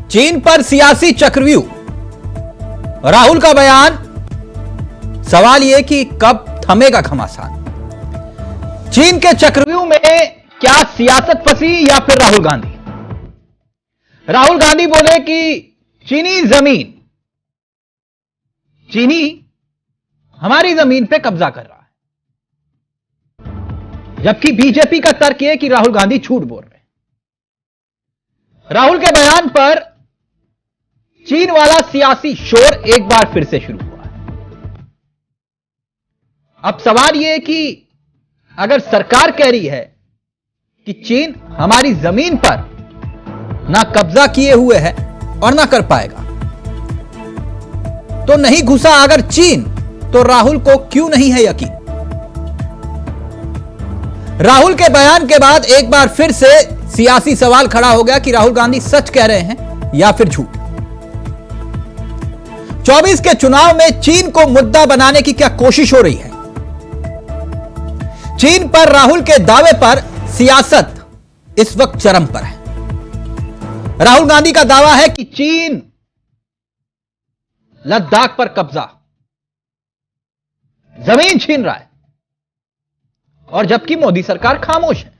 चीन पर सियासी चक्रव्यूह, राहुल का बयान, सवाल यह कि कब थमेगा घमासान। चीन के चक्रव्यूह में क्या सियासत फंसी या फिर राहुल गांधी? राहुल गांधी बोले कि चीनी जमीन, चीनी हमारी जमीन पे कब्जा कर रहा है, जबकि बीजेपी का तर्क यह कि राहुल गांधी झूठ बोल रहे हैं। राहुल के बयान पर चीन वाला सियासी शोर एक बार फिर से शुरू हुआ है। अब सवाल यह है कि अगर सरकार कह रही है कि चीन हमारी जमीन पर ना कब्जा किए हुए है और ना कर पाएगा, तो नहीं घुसा अगर चीन, तो राहुल को क्यों नहीं है यकीन? राहुल के बयान के बाद एक बार फिर से सियासी सवाल खड़ा हो गया कि राहुल गांधी सच कह रहे हैं या फिर झूठ। 24 के चुनाव में चीन को मुद्दा बनाने की क्या कोशिश हो रही है? चीन पर राहुल के दावे पर सियासत इस वक्त चरम पर है। राहुल गांधी का दावा है कि चीन लद्दाख पर कब्जा, जमीन छीन रहा है, और जबकि मोदी सरकार खामोश है।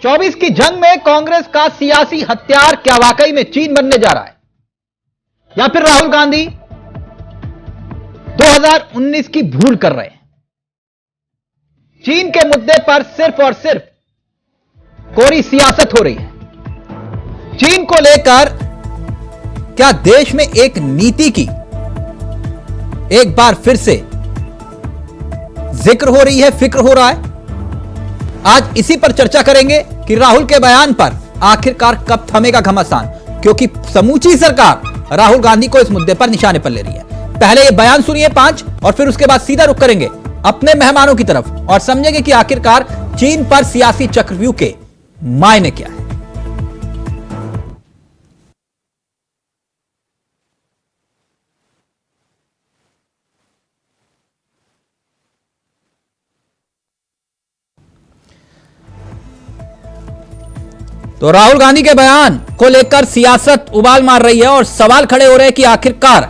24 की जंग में कांग्रेस का सियासी हथियार क्या वाकई में चीन बनने जा रहा है, या फिर राहुल गांधी 2019 की भूल कर रहे हैं? चीन के मुद्दे पर सिर्फ और सिर्फ कोरी सियासत हो रही है। चीन को लेकर क्या देश में एक नीति की एक बार फिर से जिक्र हो रही है, फिक्र हो रहा है? आज इसी पर चर्चा करेंगे कि राहुल के बयान पर आखिरकार कब थमेगा घमासान, क्योंकि समूची सरकार राहुल गांधी को इस मुद्दे पर निशाने पर ले रही है। पहले ये बयान सुनिए 5 और फिर उसके बाद सीधा रुख करेंगे अपने मेहमानों की तरफ और समझेंगे कि आखिरकार चीन पर सियासी चक्रव्यूह के मायने क्या है। तो राहुल गांधी के बयान को लेकर सियासत उबाल मार रही है और सवाल खड़े हो रहे हैं कि आखिरकार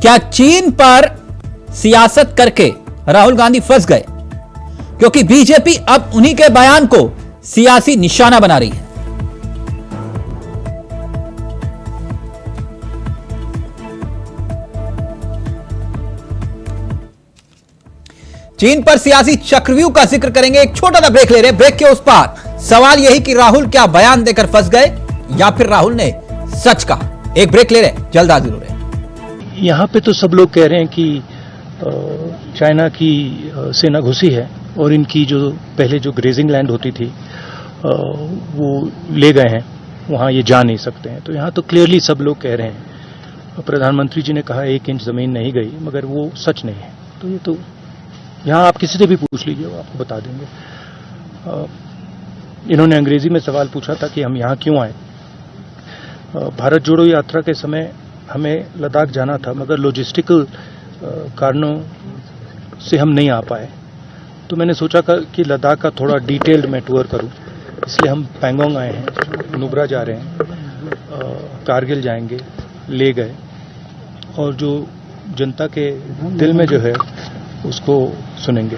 क्या चीन पर सियासत करके राहुल गांधी फंस गए, क्योंकि बीजेपी अब उन्हीं के बयान को सियासी निशाना बना रही है। चीन पर सियासी चक्रव्यूह का जिक्र करेंगे, एक छोटा सा ब्रेक ले रहे हैं। ब्रेक के उस पार सवाल यही कि राहुल क्या बयान देकर फंस गए या फिर राहुल ने सच कहा? एक ब्रेक ले रहे हैं, जल्द हाजिर हो रहे हैं। यहाँ पे तो सब लोग कह रहे हैं कि चाइना की सेना घुसी है और इनकी जो पहले जो ग्रेजिंग लैंड होती थी वो ले गए हैं, वहाँ ये जा नहीं सकते हैं। तो यहाँ तो क्लियरली सब लोग कह रहे हैं। प्रधानमंत्री जी ने कहा 1 इंच जमीन नहीं गई, मगर वो सच नहीं है। तो ये तो यहाँ आप किसी से भी पूछ लीजिए, वो आपको बता देंगे। इन्होंने अंग्रेजी में सवाल पूछा था कि हम यहाँ क्यों आए। भारत जोड़ो यात्रा के समय हमें लद्दाख जाना था, मगर लॉजिस्टिकल कारणों से हम नहीं आ पाए। तो मैंने सोचा कि लद्दाख का थोड़ा डिटेल्ड मैं टूर करूं, इसलिए हम पैंगोंग आए हैं, नुब्रा जा रहे हैं, कारगिल जाएंगे, ले गए, और जो जनता के दिल में जो है उसको सुनेंगे।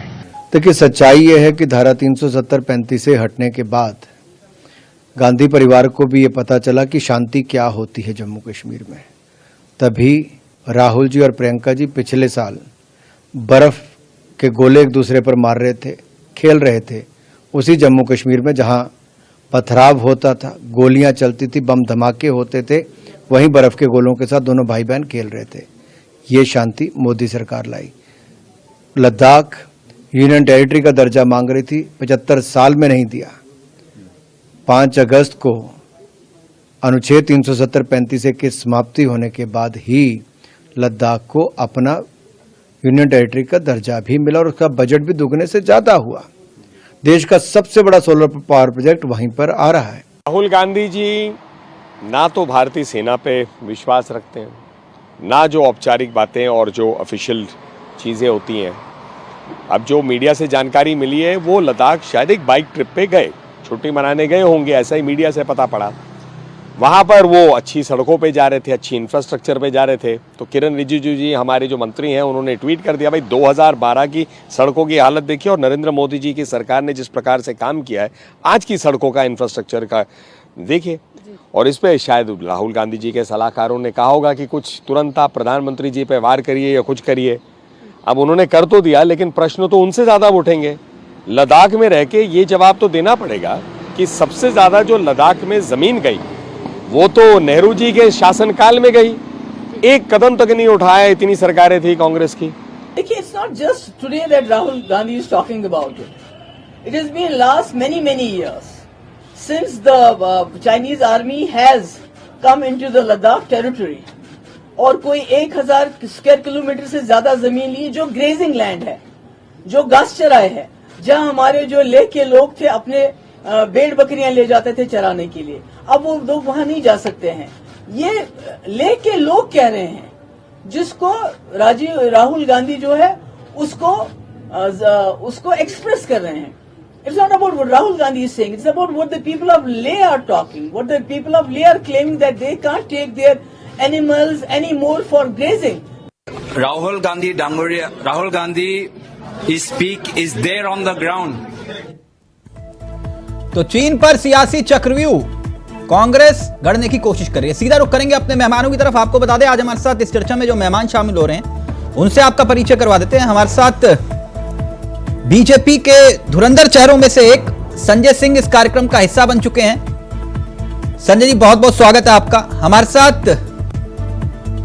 देखिए, सच्चाई यह है कि धारा 370-35 से हटने के बाद गांधी परिवार को भी ये पता चला कि शांति क्या होती है जम्मू कश्मीर में। तभी राहुल जी और प्रियंका जी पिछले साल बर्फ के गोले एक दूसरे पर मार रहे थे, खेल रहे थे, उसी जम्मू कश्मीर में जहां पथराव होता था, गोलियां चलती थी, बम धमाके होते थे, वहीं बर्फ के गोलों के साथ दोनों भाई बहन खेल रहे थे। ये शांति मोदी सरकार लाई। लद्दाख यूनियन टेरिटरी का दर्जा मांग रही थी, 75 साल में नहीं दिया। 5 अगस्त को अनुच्छेद 370-35 की समाप्ति होने के बाद ही लद्दाख को अपना यूनियन टेरिटरी का दर्जा भी मिला और उसका बजट भी दुगने से ज्यादा हुआ। देश का सबसे बड़ा सोलर पावर प्रोजेक्ट वहीं पर आ रहा है। राहुल गांधी जी ना तो भारतीय सेना पे विश्वास रखते हैं, ना जो औपचारिक बातें और जो ऑफिशियल चीज़ें होती हैं। अब जो मीडिया से जानकारी मिली है वो लद्दाख शायद एक बाइक ट्रिप पे गए, छुट्टी मनाने गए होंगे, ऐसा ही मीडिया से पता पड़ा। वहाँ पर वो अच्छी सड़कों पे जा रहे थे, अच्छी इंफ्रास्ट्रक्चर पे जा रहे थे। तो किरण रिजिजू जी हमारे जो मंत्री हैं उन्होंने ट्वीट कर दिया, भाई 2012 की सड़कों की हालत देखिए और नरेंद्र मोदी जी की सरकार ने जिस प्रकार से काम किया है आज की सड़कों का इंफ्रास्ट्रक्चर का देखिए। और इस पे शायद राहुल गांधी जी के सलाहकारों ने कहा होगा कि कुछ तुरंत आप प्रधानमंत्री जी पे वार करिए या कुछ करिए। अब उन्होंने कर तो दिया, लेकिन प्रश्न तो उनसे ज़्यादा उठेंगे। लद्दाख में रह के ये जवाब तो देना पड़ेगा कि सबसे ज़्यादा जो लद्दाख में ज़मीन गई वो तो नेहरू जी के शासनकाल में गई। एक कदम तक नहीं उठाया, इतनी सरकारें थी कांग्रेस की। देखिए, it's not just today that Rahul Gandhi is talking about it. It has been last many years since the Chinese army has come into the Ladakh territory. और कोई 1000 स्क्वायर किलोमीटर से ज्यादा जमीन ली जो ग्रेजिंग लैंड है, जो घास चराए है, जहां हमारे जो लेह के लोग थे अपने भेड़ बकरियां ले जाते थे चराने के लिए। अब वो लोग वहां नहीं जा सकते हैं। ये लेह के लोग कह रहे हैं, जिसको राहुल गांधी जो है उसको एक्सप्रेस कर रहे हैं। It's not about what Rahul Gandhi is saying. It's about what the people of Leh are talking. What the people of Leh are claiming that they can't take their animals anymore for grazing. Rahul Gandhi Dangoria, Rahul Gandhi his speak is there on the ground. तो चीन पर सियासी चक्रव्यूह कांग्रेस गढ़ने की कोशिश कर रही है। सीधा रुख करेंगे अपने मेहमानों की तरफ। आपको बता दें आज हमारे साथ इस चर्चा में जो मेहमान शामिल हो रहे हैं उनसे आपका परिचय करवा देते हैं। हमारे साथ बीजेपी के धुरंधर चेहरों में से एक संजय सिंह इस कार्यक्रम का हिस्सा बन चुके हैं। संजय जी, बहुत बहुत स्वागत है आपका। हमारे साथ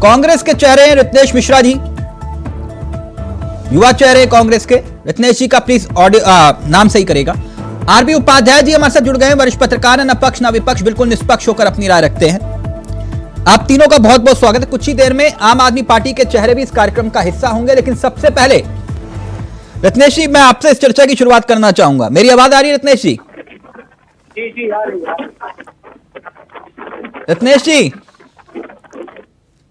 कांग्रेस के चेहरे हैं रत्नेश मिश्रा जी, युवा चेहरे कांग्रेस के। रत्नेश जी का प्लीज नाम सही करेगा। आरबी उपाध्याय जी हमारे साथ जुड़ गए हैं, वरिष्ठ पत्रकार हैं, न पक्ष न विपक्ष, बिल्कुल निष्पक्ष होकर अपनी राय रखते हैं। आप तीनों का बहुत बहुत स्वागत है। कुछ ही देर में आम आदमी पार्टी के चेहरे भी इस कार्यक्रम का हिस्सा होंगे, लेकिन सबसे पहले रत्नेश जी, मैं आपसे इस चर्चा की शुरुआत करना चाहूंगा। मेरी आवाज आ रही है रत्नेश जी? जी आ रही है। रत्नेश जी,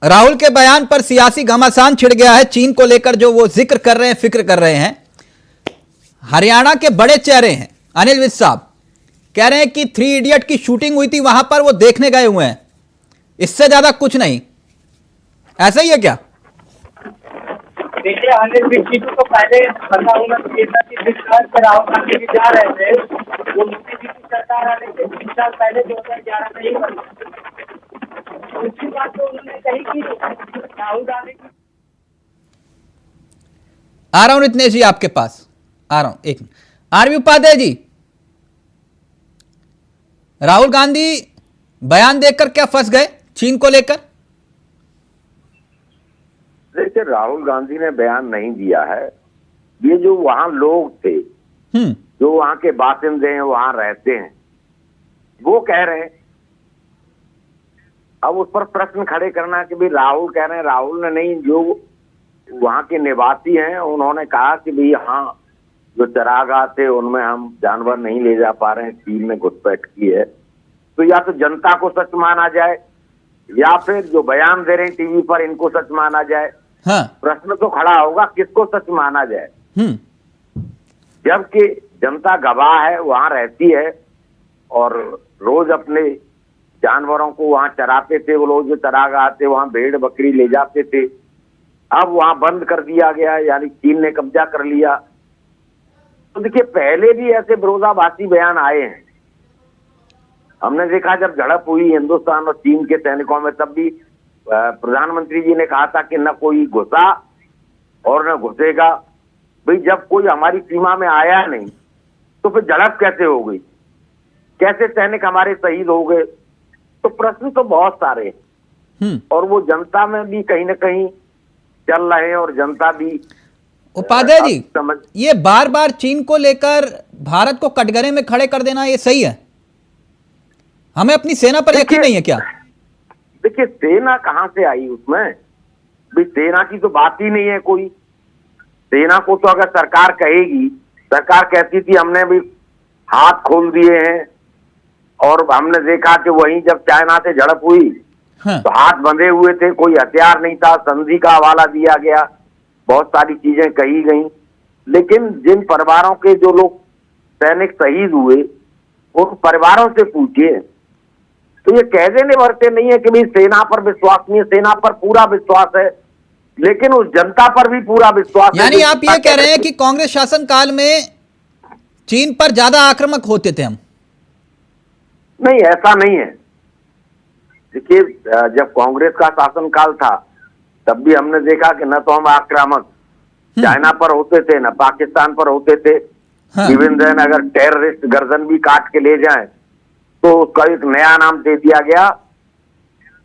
राहुल के बयान पर सियासी घमासान छिड़ गया है। चीन को लेकर जो वो जिक्र कर रहे हैं, फिक्र कर रहे हैं। हरियाणा के बड़े चेहरे हैं अनिल विज साहब, कह रहे हैं कि 3 इडियट की शूटिंग हुई थी, वहां पर वो देखने गए हुए हैं, इससे ज्यादा कुछ नहीं। ऐसा ही है क्या? देखिए, अनिल विज जी को पहले पता होना चाहिए था कि जिस तरह से राहुल गांधी जी जा रहे थे वो मोदी जी की सरकार आने से 3 साल पहले 2011 में ही बनी। उसकी बात तो उन्होंने कही कि राहुल गांधी की। आ रहा हूं रत्नेश जी आपके पास, आ रहा हूं एक मिनट। आरबी उपाध्याय जी, राहुल गांधी बयान देकर क्या फंस गए चीन को लेकर? देखिए, राहुल गांधी ने बयान नहीं दिया है। ये जो वहां लोग थे, जो वहां के बासिंदे हैं, वहां रहते हैं, वो कह रहे हैं। अब उस पर प्रश्न खड़े करना कि भाई राहुल कह रहे हैं, राहुल ने नहीं, जो वहां के निवासी हैं उन्होंने कहा कि भाई हाँ, जो चरागाह थे उनमें हम जानवर नहीं ले जा पा रहे हैं, चीन ने घुसपैठ की है। तो या तो जनता को सच माना जाए या फिर जो बयान दे रहे हैं टीवी पर इनको सच माना जाए। हाँ। प्रश्न तो खड़ा होगा किसको सच माना जाए, जबकि जनता गवाह है, वहां रहती है और रोज अपने जानवरों को वहां चराते थे। वो लोग जो चरागाह थे वहां भेड़ बकरी ले जाते थे, अब वहां बंद कर दिया गया, यानी चीन ने कब्जा कर लिया। तो देखिए, पहले भी ऐसे विरोधाभासी बयान आए हैं। हमने देखा जब झड़प हुई हिंदुस्तान और चीन के सैनिकों में, तब भी प्रधानमंत्री जी ने कहा था कि न कोई घुसा और न घुसेगा। भाई जब कोई हमारी सीमा में आया नहीं तो फिर झड़प कैसे हो गई, कैसे सैनिक हमारे शहीद हो गए? तो प्रश्न तो बहुत सारे हैं और वो जनता में भी कहीं ना कहीं चल रहे हैं और जनता भी। उपाध्याय जी, ये बार बार चीन को लेकर भारत को कटघरे में खड़े कर देना, ये सही है? हमें अपनी सेना पर यकीन नहीं है क्या? देखिए, सेना कहां से आई उसमें? भाई सेना की तो बात ही नहीं है कोई। सेना को तो अगर सरकार कहेगी, सरकार कहती थी हमने भी हाथ खोल दिए हैं, और हमने देखा कि वहीं जब चाइना से झड़प हुई तो हाथ बंधे हुए थे, कोई हथियार नहीं था, संधि का हवाला दिया गया, बहुत सारी चीजें कही गई। लेकिन जिन परिवारों के जो लोग सैनिक शहीद हुए, उन परिवारों से पूछिए तो ये कह देने भरते नहीं है कि भाई सेना पर विश्वास नहीं है, सेना पर पूरा विश्वास है, लेकिन उस जनता पर भी पूरा विश्वास है। यानी आप ये कह रहे हैं कि कांग्रेस शासन काल में चीन पर ज्यादा आक्रामक होते थे हम? नहीं, ऐसा नहीं है। देखिए, जब कांग्रेस का शासनकाल था तब भी हमने देखा कि न तो हम आक्रामक चाइना पर होते थे, न पाकिस्तान पर होते थे। इवन देन अगर टेररिस्ट गर्दन भी काट के ले जाएं तो उसका एक नया नाम दे दिया गया,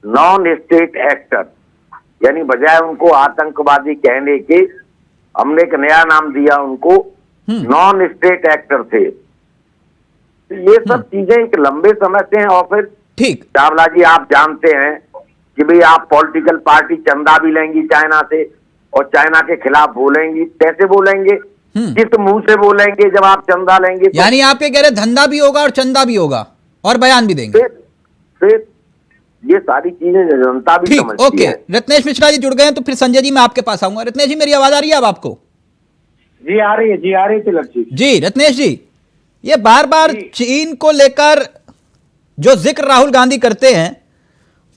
नॉन स्टेट एक्टर, यानी बजाय उनको आतंकवादी कहने के हमने एक नया नाम दिया उनको, नॉन स्टेट एक्टर थे। तो ये सब चीजें एक लंबे समय से हैं। और फिर ठीक, चावला जी आप जानते हैं कि भाई आप पॉलिटिकल पार्टी चंदा भी लेंगी चाइना से और चाइना के खिलाफ बोलेंगी, कैसे बोलेंगे, किस मुंह से बोलेंगे जब आप चंदा लेंगे तो? यानी आप ये कह रहे धंधा भी होगा और चंदा भी होगा और बयान भी देंगे। फिर ये सारी चीजें जनता भी ठीक, समझती ओके। है। रत्नेश मिश्रा जी जुड़ गए हैं, तो फिर संजय जी मैं आपके पास आऊंगा। रत्नेश जी, मेरी आवाज आ रही है अब आपको? जी आ रही है, जी आ रही है तिलक जी। जी रत्नेश जी, ये बार बार चीन को लेकर जो जिक्र राहुल गांधी करते हैं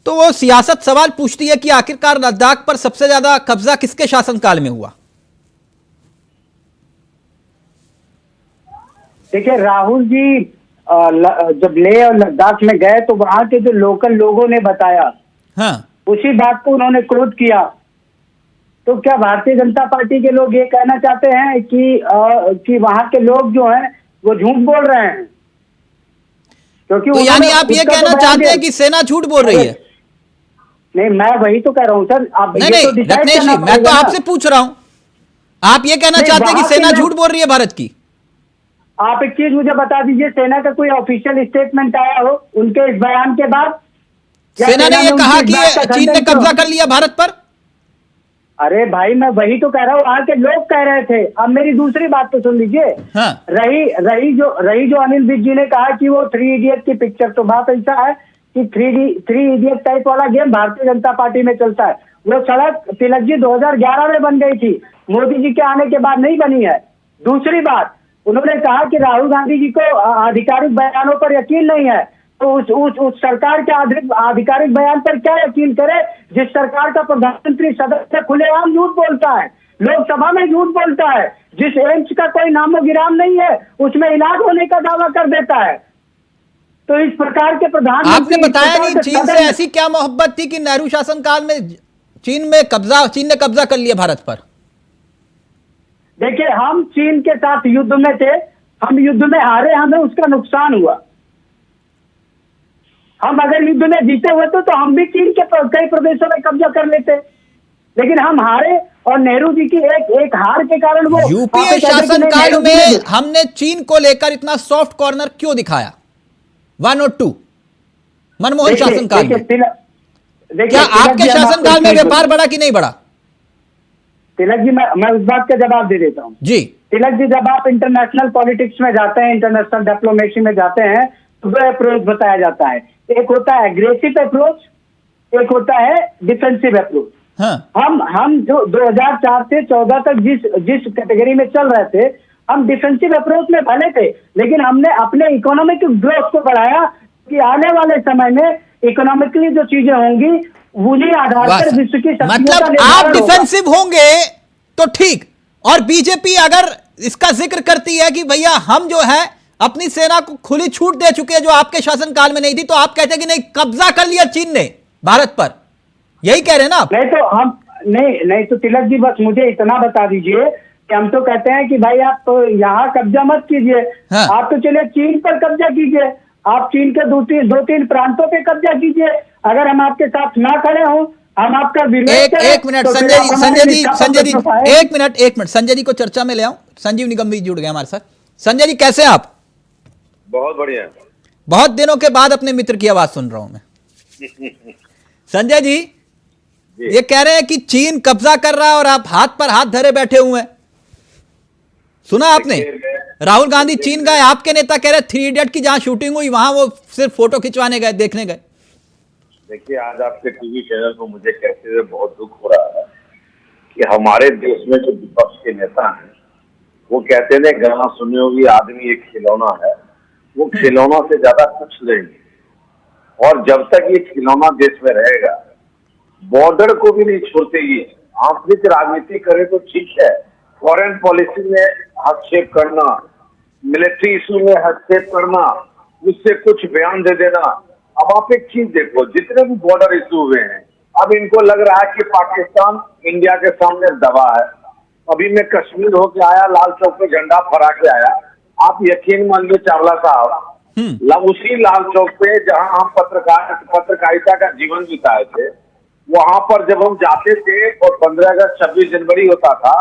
तो वो सियासत सवाल पूछती है कि आखिरकार लद्दाख पर सबसे ज्यादा कब्जा किसके शासनकाल में हुआ? देखिए राहुल जी जब लेह और लद्दाख में गए तो वहां के जो लोकल लोगों ने बताया, हाँ, उसी बात को उन्होंने क्रोध किया। तो क्या भारतीय जनता पार्टी के लोग ये कहना चाहते हैं कि वहां के लोग जो हैं वो झूठ बोल रहे हैं? क्योंकि तो यानी आप ये कहना चाहते हैं कि सेना झूठ बोल रही है? नहीं, मैं वही तो कह रहा हूँ सर। आप नहीं नहीं रत्नेश जी, मैं तो आपसे पूछ रहा हूं, आप ये कहना चाहते हैं कि सेना झूठ बोल रही है भारत की? आप एक चीज मुझे बता दीजिए, सेना का कोई ऑफिशियल स्टेटमेंट आया हो उनके इस बयान के बाद? सेना ने ये कहा कि चीन ने कब्जा कर लिया भारत पर? अरे भाई, मैं वही तो कह रहा हूँ, वहां के लोग कह रहे थे। अब मेरी दूसरी बात तो सुन लीजिए। हाँ। रही जो अनिल विज जी ने कहा कि वो 3 इडियट की पिक्चर, तो बात ऐसा है कि 3 इडियट टाइप वाला गेम भारतीय जनता पार्टी में चलता है। वो सड़क तिलक जी 2011 में बन गई थी, मोदी जी के आने के बाद नहीं बनी है। दूसरी बात, उन्होंने कहा कि राहुल गांधी जी को आधिकारिक बयानों पर यकीन नहीं है, तो उस सरकार के आधिकारिक बयान पर क्या यकीन करे जिस सरकार का प्रधानमंत्री सदस्य खुलेआम झूठ बोलता है, लोकसभा में झूठ बोलता है, जिस एम्स का कोई नामो गिराम नहीं है उसमें इलाज होने का दावा कर देता है। तो इस प्रकार के प्रधानमंत्री, आपने बताया नहीं चीन से ऐसी क्या मोहब्बत थी कि नेहरू शासनकाल में चीन ने कब्जा कर लिया भारत पर? देखिए, हम चीन के साथ युद्ध में थे, हम युद्ध में हारे, हमें उसका नुकसान हुआ। हम अगर युद्ध में जीते हुए तो हम भी चीन के कई प्रदेशों में कब्जा कर लेते, लेकिन हम हारे और नेहरू जी की एक हार के कारण वो यूपीए शासनकाल में हमने चीन को लेकर इतना सॉफ्ट कॉर्नर क्यों दिखाया? 1 और 2 मनमोहन शासनकाल में क्या आपके शासनकाल में व्यापार बढ़ा कि नहीं बढ़ा? तिलक जी, मैं उस बात का जवाब दे देता हूँ जी। तिलक जी, जब आप इंटरनेशनल पॉलिटिक्स में जाते हैं, इंटरनेशनल डिप्लोमेसी में जाते हैं, तो 2 अप्रोच बताया जाता है। एक होता है एग्रेसिव अप्रोच, एक होता है डिफेंसिव अप्रोच। हाँ। हम जो 2004 से 14 तक जिस कैटेगरी में चल रहे थे, हम डिफेंसिव अप्रोच में भले थे, लेकिन हमने अपने इकोनॉमिक ग्रोथ को बढ़ाया कि आने वाले समय में इकोनॉमिकली जो चीजें होंगी उन्हीं आधार पर विश्व की मतलब आप डिफेंसिव होंगे तो ठीक, और बीजेपी अगर इसका जिक्र करती है कि भैया हम जो है अपनी सेना को खुली छूट दे चुके हैं जो आपके शासनकाल में नहीं थी, तो आप कहते हैं कि नहीं कब्जा कर लिया चीन ने भारत पर, यही कह रहे हैं ना आप? नहीं तो हम नहीं तो तिलक जी, बस मुझे इतना बता दीजिए कि हम तो कहते हैं कि भाई आप तो यहाँ कब्जा मत कीजिए। हाँ। आप तो चलिए चीन पर कब्जा कीजिए, आप चीन के 2-3 प्रांतों पे कब्जा कीजिए। अगर हम आपके साथ ना खड़े हों, हम आपका विरोध करें, एक मिनट तो संजय जी एक मिनट संजय जी को चर्चा में ले आऊं। संजीव निगम भी जुड़ गए हमारे साथ। संजय जी, कैसे हैं आप? बहुत बढ़िया। बहुत दिनों के बाद अपने मित्र की आवाज सुन रहा हूं मैं। संजय जी, ये कह रहे हैं कि चीन कब्जा कर रहा है और आप हाथ पर हाथ धरे बैठे हुए हैं, सुना आपने? राहुल गांधी चीन गए, आपके नेता कह रहे 3 इडियट की जहां शूटिंग हुई वहां वो सिर्फ फोटो खिंचवाने गए, देखने गए। देखिए, आज आपके टीवी चैनल पर मुझे कहते हुए बहुत दुख हो रहा है कि हमारे देश में जो विपक्ष के नेता हैं वो कहते थे गाना सुने होगी आदमी एक खिलौना है, वो खिलौना से ज्यादा कुछ नहीं। और जब तक ये खिलौना देश में रहेगा, बॉर्डर को भी नहीं छोड़ते। ये आंतरिक राजनीति करे तो ठीक है, फॉरेन पॉलिसी में हस्तक्षेप करना, मिलिट्री इशू में हस्तक्षेप करना, उससे कुछ बयान दे देना। अब आप एक चीज देखो, जितने भी बॉर्डर इशू हुए हैं, अब इनको लग रहा है कि पाकिस्तान इंडिया के सामने दबा है। अभी मैं कश्मीर होके आया, लाल चौक पे झंडा फहरा के आया। आप यकीन मानिए चावला साहब, उसी लाल चौक पे जहां हम पत्रकारिता का जीवन बिताए थे, वहां पर जब हम जाते थे और 15 अगस्त 26 जनवरी होता था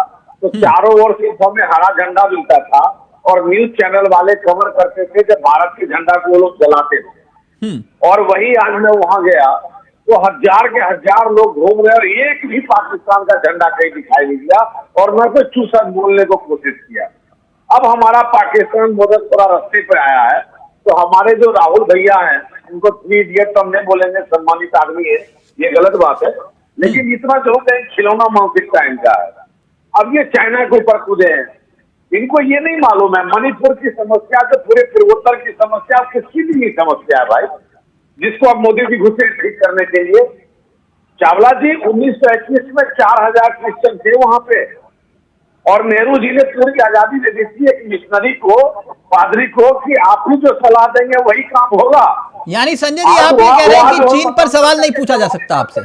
तो चारों ओर सिर्फ हमें हरा झंडा मिलता था और न्यूज चैनल वाले कवर करते थे कि भारत के झंडा को वो लोग जलाते थे। और वही आज मैं वहां गया तो हजार के हजार लोग घूम रहे और एक भी पाकिस्तान का झंडा कहीं दिखाई नहीं दिया और मैं तो चूसा बोलने को कोशिश किया। अब हमारा पाकिस्तान मदद थोड़ा रास्ते पे आया है तो हमारे जो राहुल भैया हैं, उनको 3 इडियट तो हम नहीं बोलेंगे, सम्मानित आदमी है, ये गलत बात है, लेकिन इतना जो है खिलौना मानसिकता इनका है। अब ये चाइना के ऊपर कूदे हैं, इनको ये नहीं मालूम है मणिपुर की समस्या तो पूरे पूर्वोत्तर की समस्या किसकी भी समस्या है भाई, जिसको अब मोदी जी घुसे ठीक करने के लिए। चावला जी 1921 में 4000 क्रिश्चियन थे वहां पे और नेहरू जी ने पूरी आजादी दे दी थी एक मिशनरी को, पादरी को, कि आप ही जो सलाह देंगे वही काम होगा। यानी संजय जी आप ये कह रहे हैं कि चीन पर सवाल नहीं पूछा जा सकता आपसे?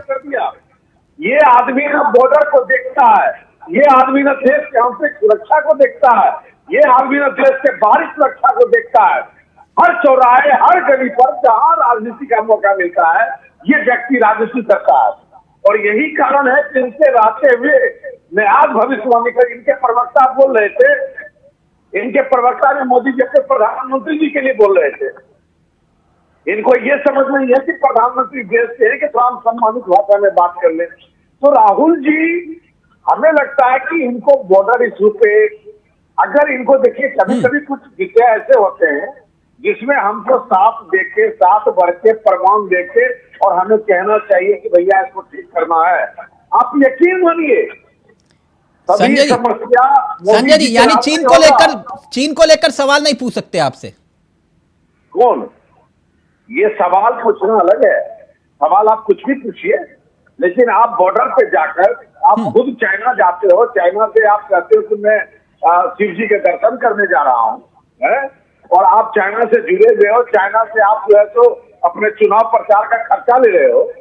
ये आदमी ना बॉर्डर को देखता है, ये आदमी ना देश के आंतरिक सुरक्षा को देखता है, ये आदमी ना देश के बाहरी सुरक्षा को देखता है। हर चौराहे, हर गली पर जहां राजनीति का मौका मिलता है, ये व्यक्ति राजनीति करता है। और यही कारण है कि इनसे रहते हुए मैं आज भविष्यवाणी कर, इनके प्रवक्ता बोल रहे थे, इनके प्रवक्ता ने मोदी जी के प्रधानमंत्री जी के लिए बोल रहे थे। इनको ये समझ नहीं है कि प्रधानमंत्री देश के है कि थोड़ा हम सम्मानित भाषा में बात कर ले। तो राहुल जी, हमें लगता है कि इनको बॉर्डर इशू पे अगर इनको देखिए, कभी कभी कुछ विषय ऐसे होते हैं जिसमें हमको साफ देखे, साथ बढ़ के प्रमाण देखे और हमें कहना चाहिए कि भैया इसको ठीक करना है। आप यकीन मानिए संजय जी यानी चीन को लेकर सवाल नहीं पूछ सकते आपसे? कौन? ये सवाल पूछना अलग है, सवाल आप कुछ भी पूछिए, लेकिन आप बॉर्डर पे जाकर आप खुद चाइना जाते हो, चाइना से आप कहते हो कि मैं शिव जी के दर्शन करने जा रहा हूँ, और आप चाइना से जुड़े हुए हो, चाइना से आप जो है तो अपने चुनाव प्रचार का खर्चा ले रहे हो,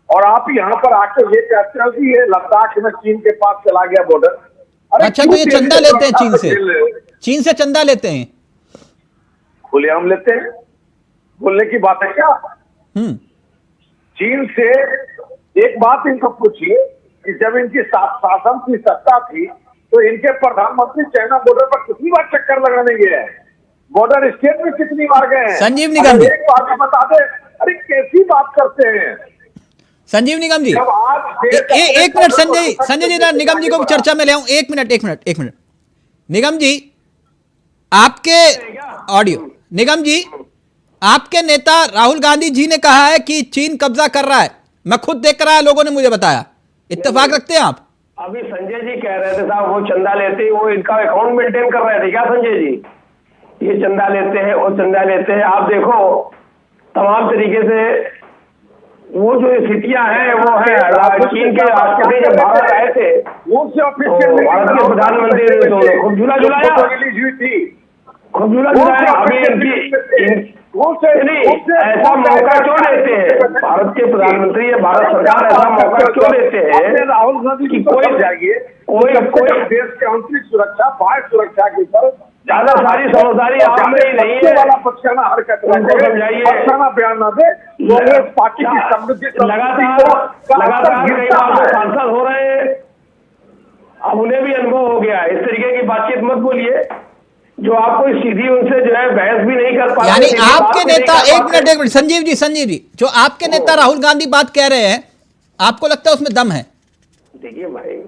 और आप यहाँ पर आकर ये कहते हो कि ये लद्दाख में चीन के पास चला गया बॉर्डर। अच्छा, तो ये चंदा लेते हैं चीन से? चीन से चंदा लेते हैं? खुलेआम लेते हैं, बोलने की बात है क्या? चीन से एक बात इनको पूछिए कि जब इनकी शासन की सत्ता थी तो इनके प्रधानमंत्री चाइना बॉर्डर पर कितनी बार चक्कर लगाने गए हैं, बॉर्डर स्टेट में कितनी बार गए हैं? संजीव निगम जी, एक बात बता दे, अरे कैसी बात करते हैं संजीव निगम जी? एक मिनट संजय जी, निगम जी को चर्चा में ले आऊं। एक मिनट निगम जी, आपके ऑडियो। निगम जी, आपके नेता राहुल गांधी जी ने कहा है कि चीन कब्जा कर रहा है, मैं खुद देख रहा है, लोगों ने मुझे बताया। इत्तेफाक रखते हैं आप? अभी संजय जी कह रहे थे साहब वो चंदा लेते हैं, वो इनका अकाउंट मेंटेन कर रहे थे क्या संजय जी? ये चंदा लेते हैं, वो चंदा लेते हैं। आप देखो तमाम तरीके से वो जो स्थितियां हैं वो है चीन के राष्ट्रपति जब भारत आए थे तो भारत के प्रधानमंत्री ने खूब झूला झुलाया, खूब झूला झुलाया। अभी इनकी ऐसा मौका क्यों देते हैं भारत के प्रधानमंत्री या भारत सरकार, ऐसा मौका क्यों देते हैं राहुल गांधी की कोई जाइए, कोई देश के आंतरिक सुरक्षा, बाह्य सुरक्षा के ऊपर ज्यादा सारी समझदारी आप में ही नहीं है। वाला पक्षाना हरकत समझाइए, पक्षाना बयान न दे। कांग्रेस पार्टी की समृद्धि लगातार कई बार सांसद हो रहे हैं, अब उन्हें भी अनुभव हो गया। इस तरीके की बातचीत मत बोलिए जो आप कोई सीधी उनसे जो है बहस भी नहीं कर पाते। यानी आपके नेता, एक मिनट संजीव जी, जो आपके नेता राहुल गांधी बात कह रहे हैं, आपको लगता है उसमें दम है? देखिए भाई,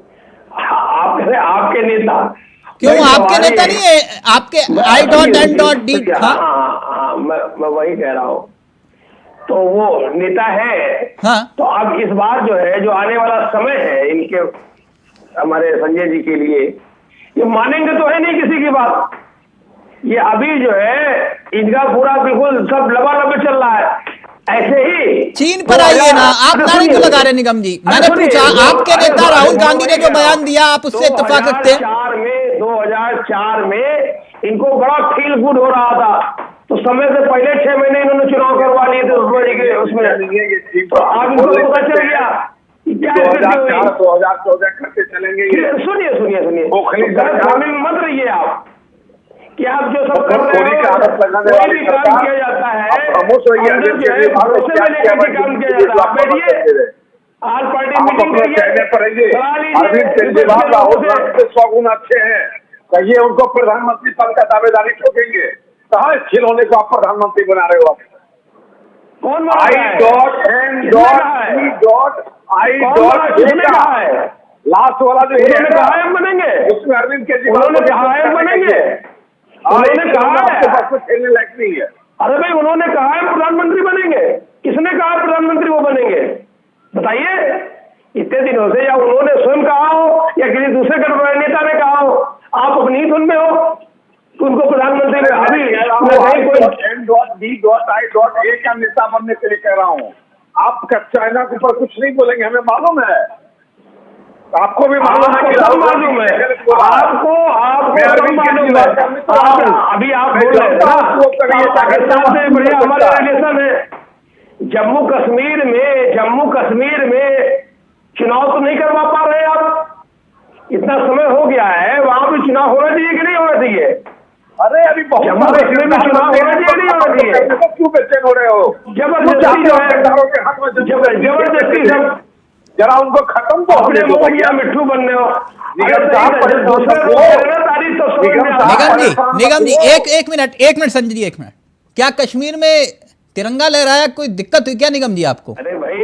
आप कह रहे आपके नेता, क्यों आपके नेता नहीं है? आपके I.N.D। हाँ, मैं वही कह रहा हूँ, तो वो नेता है। हाँ, तो अब इस बार जो है, जो आने वाला समय है इनके, हमारे संजय जी के लिए, ये मानेंगे तो है नहीं किसी की बात। ये अभी जो है इनका पूरा बिल्कुल सब लबालब चल रहा है। ऐसे ही चीन पर आइए ना, आप नारे क्यों लगा रहे निगम जी? मैंने पूछा, आपके नेता राहुल गांधी ने जो बयान दिया आप उससे इत्तेफाक रखते हैं? 2004 में इनको बड़ा फील गुड हो रहा था, तो समय से पहले 6 महीने इन्होंने चुनाव करवा लिए थे उसमें, तो आज इनको पता चल गया क्या 2014 करते चलेंगे। सुनिए शामिल मत रहिए आप, कि आप जो सब कर रहे कोई हो, कोई भी काम किया जाता है भरोसे में लेकर के काम किया जाता है। आप बैठिए, आज पार्टी मीटिंग करिए, अरविंद केजरीवाल राहुल गांधी के 100 गुण अच्छे हैं, कहिए उनको प्रधानमंत्री पद का दावेदारी ठोकेंगे। कहाँ खिलौने को आप प्रधानमंत्री बना रहे हो? आप कौन लास्ट वाला जो है बनेंगे, उसमें अरविंद केजरीवाल बनेंगे, उन्होंने कहा है बस में खेलने लायक नहीं है। अरे भाई उन्होंने कहा है प्रधानमंत्री बनेंगे, किसने कहा प्रधानमंत्री वो बनेंगे? बताइए, इतने दिनों से या उन्होंने स्वयं कहा हो या किसी दूसरे गठबंधन नेता ने कहा हो, आप अपनी धुन में हो तो उनको प्रधानमंत्री में अभी का नेता बनने के लिए कह रहा हूँ। आप चाइना के ऊपर कुछ नहीं बोलेंगे, हमें मालूम है, आपको भी मालूम है, सब मालूम है आपको अभी आप बोल रहे हैं ना, पाकिस्तान से बढ़िया हमारा रिलेशन है। जम्मू कश्मीर में चुनाव तो नहीं करवा पा रहे आप, इतना समय हो गया है, वहां भी चुनाव होना चाहिए कि नहीं होना चाहिए? अरे अभी जम्मू कश्मीर में चुनाव होना चाहिए नहीं होना चाहिए? क्यों बेचैन हो रहे हो? जबरदस्ती जो है, जबरदस्ती सब जरा उनको खत्म तो अपने मुंह या मिट्ठू बनने हो। निगम जी एक मिनट संजय जी, 1 मिनट। क्या कश्मीर में तिरंगा लहराया कोई दिक्कत हुई क्या निगम जी आपको? अरे भाई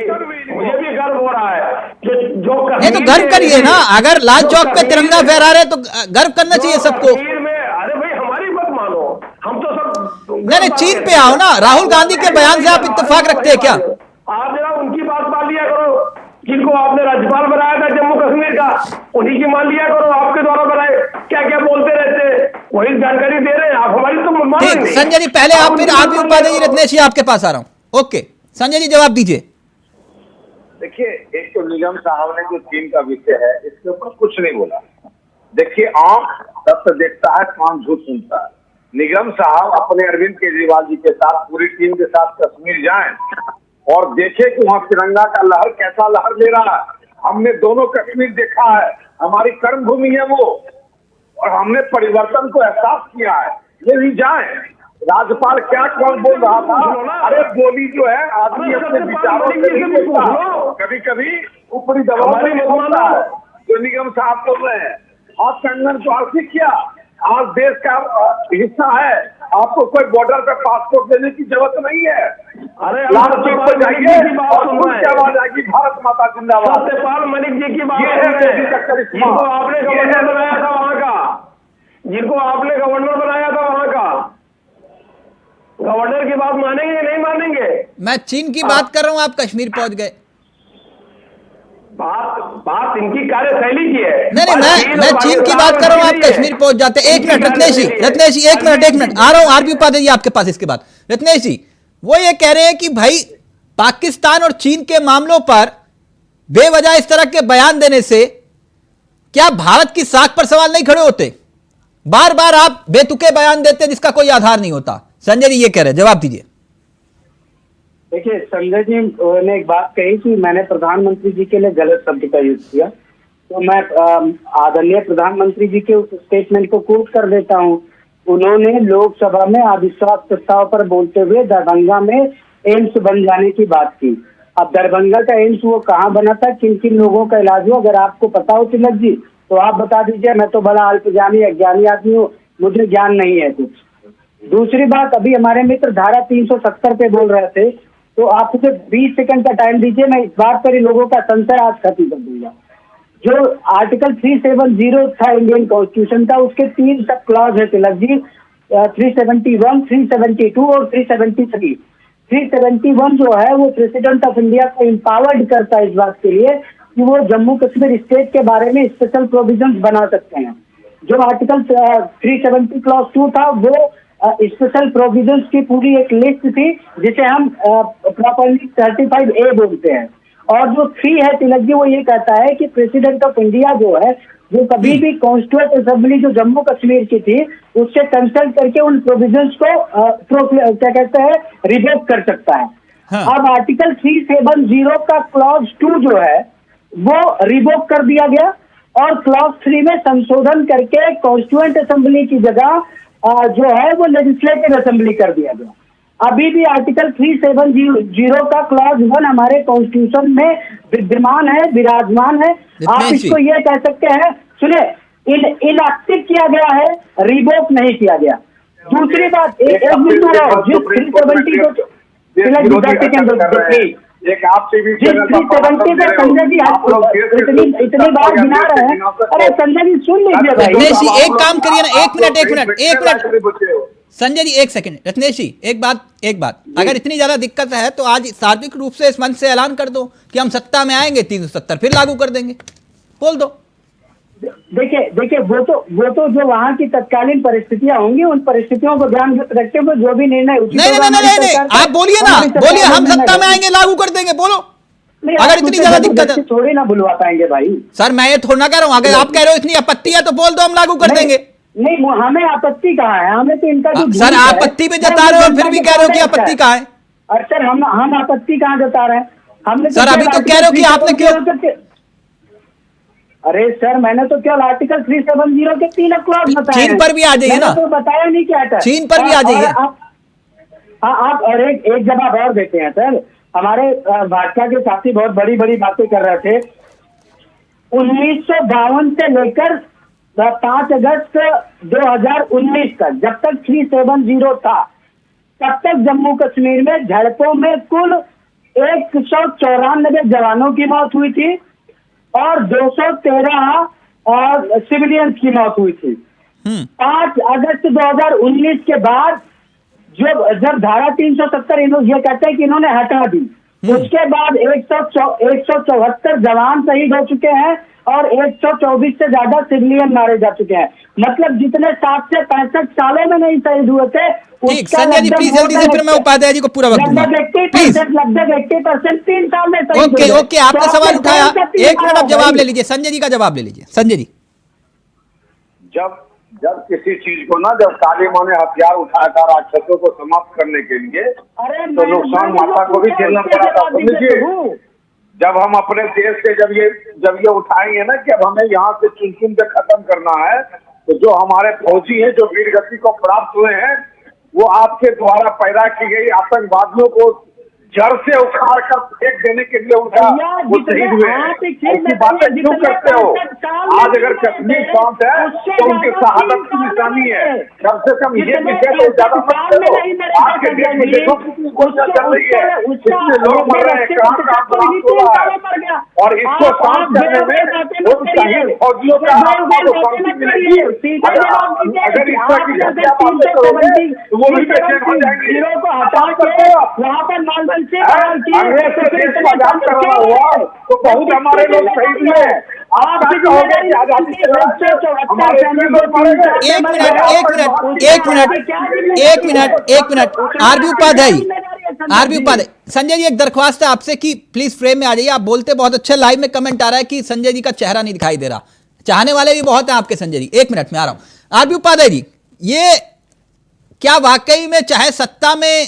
मुझे भी गर्व हो रहा है जो नहीं तो गर्व करिए ना, अगर लाल चौक पे तिरंगा फहरा रहे तो गर्व करना चाहिए सबको। अरे भाई हमारी मत मानो, हम तो सब नहीं चीन पे आओ ना, राहुल गांधी के बयान से आप इत्तेफाक रखते हैं क्या? आप जरा उनकी बात मान लिया करो, जिनको आपने राज्यपाल बनाया था जम्मू कश्मीर का, उन्हीं की मान लिया करो, आपके द्वारा बनाए क्या क्या बोलते रहते, वही जानकारी दे रहे हैं आप, हमारी तो मान नहीं। संजय जी पहले आप, फिर आप भी उपाध्याय जी, रत्नेश जी आपके पास आ रहा हूं। ओके संजय जी जवाब दीजिए। देखिए, एक तो निगम साहब ने जो चीन का विषय है इसके ऊपर कुछ नहीं बोला। देखिए, आंख सत्य देखता है, कान झूठ सुनता है। निगम साहब अपने अरविंद केजरीवाल जी के साथ, पूरी टीम के साथ कश्मीर जाएं और देखे कि वहाँ तिरंगा का लहर कैसा लहर ले रहा है। हमने दोनों कश्मीर देखा है, हमारी कर्म भूमि है वो, और हमने परिवर्तन को एहसास किया है। ये भी जाए, राज्यपाल क्या कौन बोल रहा था? अरे बोली जो है आदमी अपने विचारों से नहीं बोलता, कभी कभी ऊपरी दबाव में बोलता है, जो निगम साहब बोल रहे हैं। आप संगठन को आर्थिक किया, आज देश का हिस्सा है, आपको कोई बॉर्डर पे पासपोर्ट देने की जरूरत नहीं है। अरे लाल चौक पर जाइए और उनकी आवाज आएगी, भारत माता जिंदाबाद। सत्यपाल मलिक जी की बात ये है मोदी का करिश्मा। जिनको आपने गवर्नर बनाया था वहाँ का, गवर्नर की बात मानेंगे नहीं मानेंगे? मैं चीन की बात कर रहा हूं, आप कश्मीर पहुंच गए। बात इनकी कार्यशैली की है। नहीं मैं चीन की बात कर रहा हूं, आप कश्मीर पहुंच जाते। एक मिनट रत्नेश जी, एक मिनट आ रहा हूं, आरबी उपाध्याय जी आपके पास इसके बाद। रत्नेश जी वो ये कह रहे हैं कि भाई पाकिस्तान और चीन के मामलों पर बेवजह इस तरह के बयान देने से क्या भारत की साख पर सवाल नहीं खड़े होते? बार बार आप बेतुके बयान देते जिसका कोई आधार नहीं होता। संजय जी ये कह रहे हैं, जवाब दीजिए। देखिए, संजय जी ने एक बात कही कि मैंने प्रधानमंत्री जी के लिए गलत शब्द का यूज किया, तो मैं आदरणीय प्रधानमंत्री जी के उस स्टेटमेंट को कोट कर देता हूं। उन्होंने लोकसभा में अविश्वास प्रस्ताव पर बोलते हुए दरभंगा में एम्स बन जाने की बात की। अब दरभंगा का एम्स वो कहाँ बना था, किन किन लोगों का इलाज हुआ, अगर आपको पता हो तिलक जी तो आप बता दीजिए। मैं तो बड़ा अल्पज्ञानी अज्ञानी आदमी हूँ, मुझे ज्ञान नहीं है कुछ। दूसरी बात, अभी हमारे मित्र धारा 370 पे बोल रहे थे, तो आप मुझे 20 सेकंड का टाइम दीजिए, मैं इस बात पर इन लोगों का संशय आज खत्म कर दूंगा। जो आर्टिकल 370 था इंडियन कॉन्स्टिट्यूशन का, उसके 3 सब क्लॉज है तिलक जी, 371, 372 और 373। 371 जो है वो प्रेसिडेंट ऑफ इंडिया को एम्पावर्ड करता है इस बात के लिए कि वो जम्मू कश्मीर स्टेट के बारे में स्पेशल प्रोविजंस बना सकते हैं। जो आर्टिकल 370 क्लॉज 2 था वो स्पेशल प्रोविजंस की पूरी एक लिस्ट थी, जिसे हम प्रॉपर्ली 35A बोलते हैं। और जो 3 है तिलक जी, वो ये कहता है कि प्रेसिडेंट ऑफ इंडिया जो है, जो कभी भी कॉन्स्टिट्यूएंट असेंबली जो जम्मू कश्मीर की थी, उससे कंसल्ट करके उन प्रोविजंस को क्या कहते हैं, रिवोक कर सकता है। हाँ। अब आर्टिकल 370 का क्लॉज 2 जो है वो रिवोक कर दिया गया और क्लॉज 3 में संशोधन करके कॉन्स्टिट्यूएंट असेंबली की जगह जो है वो लेजिस्लेटिव असेंबली कर दिया गया। अभी भी आर्टिकल 370 का क्लॉज 1 हमारे कॉन्स्टिट्यूशन में विद्यमान है, विराजमान है। आप इसको ये कह सकते हैं, सुनिए, इनएक्टिव किया गया है, रिवोक नहीं किया गया। दूसरी बात, एक बिंदु और, जिस 370 को एक आपसे भी 370 को संजय जी इतनी बार गिना रहे हैं। अरे संजय जी सुन लीजिए भाई, रत्नेश जी एक काम करिए ना, एक मिनट संजय जी, एक सेकंड। रत्नेश जी एक बात, अगर इतनी ज्यादा दिक्कत है तो आज सार्वजनिक रूप से इस मंच से ऐलान कर दो कि हम सत्ता में आएंगे, 370 फिर लागू कर देंगे, बोल दो। देखिए वो तो जो वहाँ की तत्कालीन परिस्थितियां होंगी, उन परिस्थितियों को ध्यान रखते हुए जो भी निर्णय नहीं, आप बोलिए ना, बोलिए हम सत्ता में आएंगे, लागू कर देंगे, बोलो। अगर इतनी ज्यादा दिक्कत है थोड़ी ना बुलवा पाएंगे भाई। सर मैं ये थोड़ा ना कह रहा हूँ, अगर आप कह रहे हो इतनी आपत्ति है तो बोल दो, हम लागू कर देंगे। नहीं, हमें आपत्ति कहाँ है, हमें तो इनका सर आपत्ति पे जता रहे हो, फिर भी कह रहे हो कि आपत्ति कहाँ है। अरे सर हम आपत्ति कहाँ जता रहे हैं, हमने सर अभी तो कह रहे हो कि आपने क्यों। अरे सर मैंने तो केवल आर्टिकल 370 के 3 क्लॉज बताए। चीन पर भी आ जाइए ना, तो बताया नहीं क्या था, चीन पर भी आ जाइए। आप और एक जवाब और देते हैं सर। हमारे भाजपा के साथी बहुत बड़ी बड़ी बातें कर रहे थे। 1952 से लेकर 5 अगस्त 2019 तक, जब तक 370 था, तब तक जम्मू कश्मीर में झड़पों में कुल 194 जवानों की मौत हुई थी और 213 सिविलियंस की मौत हुई थी। 5 अगस्त 2019 के बाद जब धारा 370 ये कहते हैं कि इन्होंने हटा दी, उसके बाद 174 जवान शहीद हो चुके हैं और 124 से ज्यादा सिविलियन मारे जा चुके हैं। मतलब जितने 60 से 65 सालों में नहीं शहीद हुए थे, ठीक, संजय जी प्लीज जल्दी से, फिर मैं उपाध्याय जी को पूरा वक्त दूंगा। लगभग 80% 3 साल में शहीद हुए। ओके आपने सवाल उठाया, 1 मिनट आप जवाब ले लीजिए, संजय जी का जवाब ले लीजिए। संजय जी, जब किसी चीज को ना, जब काली माँ ने हथियार उठाया था राक्षसों को समाप्त करने के लिए, तो नुकसान माता को भी झेलना पड़ा था। समझिए, जब हम अपने देश के जब ये उठाएंगे ना कि अब हमें यहाँ से चुन चुन के खत्म करना है, तो जो हमारे फौजी हैं जो वीर गति को प्राप्त हुए हैं, वो आपके द्वारा पैदा की गई आतंकवादियों को जड़ से उखाड़ कर फेंक देने के लिए उनका वो शहीद हुए हैं। ऐसी बातें क्यों करते हो? आज अगर कश्मीर शांत है तो उनकी शहादत की निशानी है। कम से कम ये विषय को ज्यादा मत करो। आपके देश में देखो कितनी कोशिश चल रही है, कितने लोग मर रहे हैं, कहाँ का बलात्कार हो रहा है, और इसको शांत करने में उन शहीद फौजियों का आत्मा को शांति मिलेगी। अगर इस तरह की घटिया बातें करोगे तो वो भी बेचैन हो जाएंगे। वहाँ पर अंग्रेज से देश को आजाद करना हुआ तो बहुत हमारे लोग शहीद हुए। आप कहोगे कि आजादी के बाद हमारे लोग मरेंगे। एक मिनट आरबी उपाध्याय, संजय जी एक दरख्वास्त है आपसे कि प्लीज फ्रेम में आ जाइए। आप बोलते बहुत अच्छा, लाइव में कमेंट आ रहा है कि संजय जी का चेहरा नहीं दिखाई दे रहा, चाहने वाले भी बहुत हैं आपके संजय जी। 1 मिनट में आ रहा हूं। आरबी उपाध्याय जी, ये क्या वाकई में चाहे सत्ता में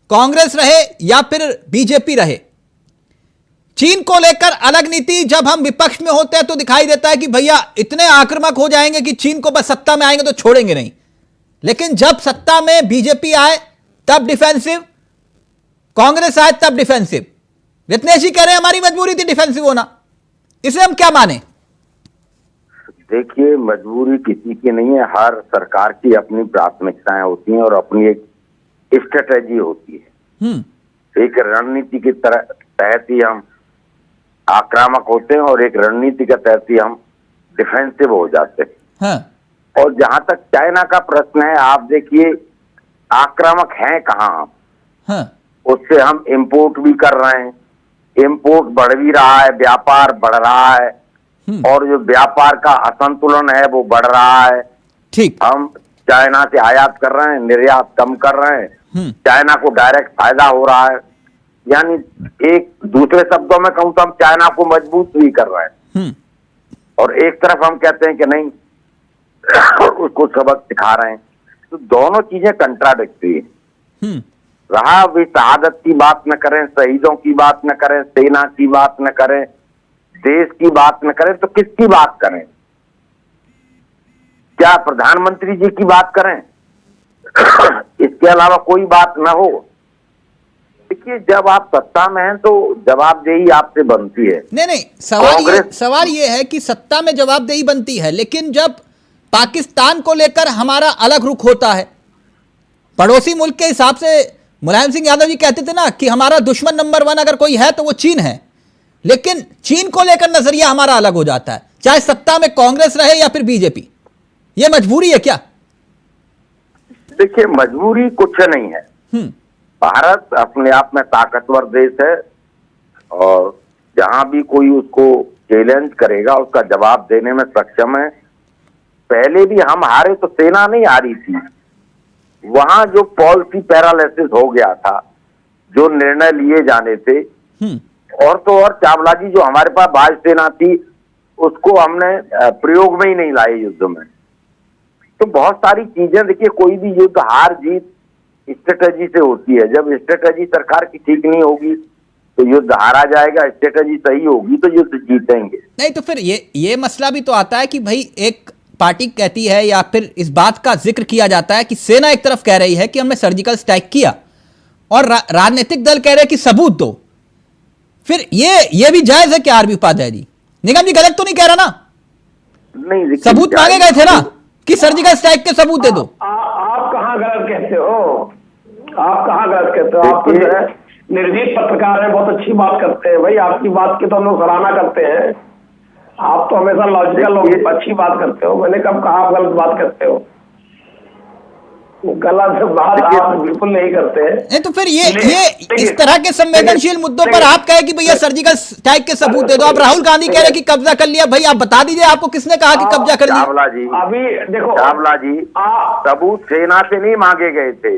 कांग्रेस रहे या फिर बीजेपी रहे, चीन को लेकर अलग नीति जब हम विपक्ष में होते हैं तो दिखाई देता है कि भैया इतने आक्रामक हो जाएंगे कि चीन को बस सत्ता में आएंगे तो छोड़ेंगे नहीं, लेकिन जब सत्ता में बीजेपी आए तब डिफेंसिव, कांग्रेस आए तब डिफेंसिव। रत्नेश जी कह रहे हैं हमारी मजबूरी थी डिफेंसिव होना, इसे हम क्या माने? देखिए, मजबूरी किसी की नहीं है। हर सरकार की अपनी प्राथमिकताएं होती हैं और अपनी एक स्ट्रेटेजी होती है। एक रणनीति के तहत ही हम आक्रामक होते हैं और एक रणनीति के तहत ही हम डिफेंसिव हो जाते हैं। और जहां तक चाइना का प्रश्न है, आप देखिए आक्रामक हैं कहाँ आप? उससे हम इंपोर्ट भी कर रहे हैं, इंपोर्ट बढ़ भी रहा है, व्यापार बढ़ रहा है और जो व्यापार का असंतुलन है वो बढ़ रहा है। ठीक, हम चाइना से आयात कर रहे हैं, निर्यात कम कर रहे हैं, चाइना को डायरेक्ट फायदा हो रहा है। यानी एक दूसरे शब्दों में कहूं तो हम चाइना को मजबूत भी कर रहे हैं, और एक तरफ हम कहते हैं कि नहीं उसको सबक सिखा रहे हैं। तो दोनों चीजें कंट्राडिक्टरी है। रहा भी शहादत की बात न करें, शहीदों की बात न करें, सेना की बात न करें, देश की बात न करें, तो किसकी बात करें? क्या प्रधानमंत्री जी की बात करें? इसके अलावा कोई बात न हो? देखिए, जब आप सत्ता में हैं तो जवाबदेही आपसे बनती है। नहीं, सवाल ये है कि सत्ता में जवाबदेही बनती है, लेकिन जब पाकिस्तान को लेकर हमारा अलग रुख होता है, पड़ोसी मुल्क के हिसाब से मुलायम सिंह यादव जी कहते थे ना कि हमारा दुश्मन नंबर 1 अगर कोई है तो वो चीन है, लेकिन चीन को लेकर नजरिया हमारा अलग हो जाता है, चाहे सत्ता में कांग्रेस रहे या फिर बीजेपी। ये मजबूरी है क्या? देखिए, मजबूरी कुछ नहीं है। भारत अपने आप में ताकतवर देश है, और जहां भी कोई उसको चैलेंज करेगा उसका जवाब देने में सक्षम है। पहले भी हम हारे तो सेना नहीं हारी थी, वहां जो पॉलिसी पैरालिसिस हो गया था, जो निर्णय लिए जाने थे, और तो और चावला जी जो हमारे पास वायुसेना थी उसको हमने प्रयोग में ही नहीं लाए युद्ध में। तो बहुत सारी चीजें, देखिए कोई भी युद्ध हार जीत स्ट्रेटजी से होती है। जब स्ट्रेटजी सरकार की ठीक नहीं होगी तो युद्ध हारा जाएगा, स्ट्रेटजी सही होगी तो युद्ध जीतेंगे। नहीं तो फिर ये मसला भी तो आता है कि भाई एक पार्टी कहती है या फिर इस बात का जिक्र किया जाता है कि सेना एक तरफ कह रही है कि हमने सर्जिकल स्ट्राइक किया, और राजनीतिक दल कह रहे हैं कि सबूत दो। फिर ये भी जायज है क्या? आरबी उपाध्याय जी, निगम जी गलत तो नहीं कह रहा ना? नहीं, सबूत मांगे गए थे ना कि सर्जिकल स्ट्राइक के सबूत दे दो। आप कहाँ गलत कहते हो? आप कहाँ गलत कहते हो? आप तो जो है निर्भीक पत्रकार हैं, बहुत अच्छी बात करते हैं भाई, आपकी बात की तो हम लोग सराहना करते हैं। आप तो हमेशा लॉजिकल अच्छी बात करते हो। मैंने कब कहा आप गलत बात करते हो? गलत बात आप बिल्कुल नहीं करते हैं। नहीं तो फिर ये इस तरह के संवेदनशील मुद्दों पर आप कहे कि भैया सर्जिकल स्ट्राइक के सबूत दे दो। आप राहुल गांधी कह रहे कि कब्जा कर लिया, भाई आप बता दीजिए आपको किसने कहा कि कब्जा कर लिया? चावला जी, अभी देखो चावला जी, सबूत सेना से नहीं मांगे गए थे,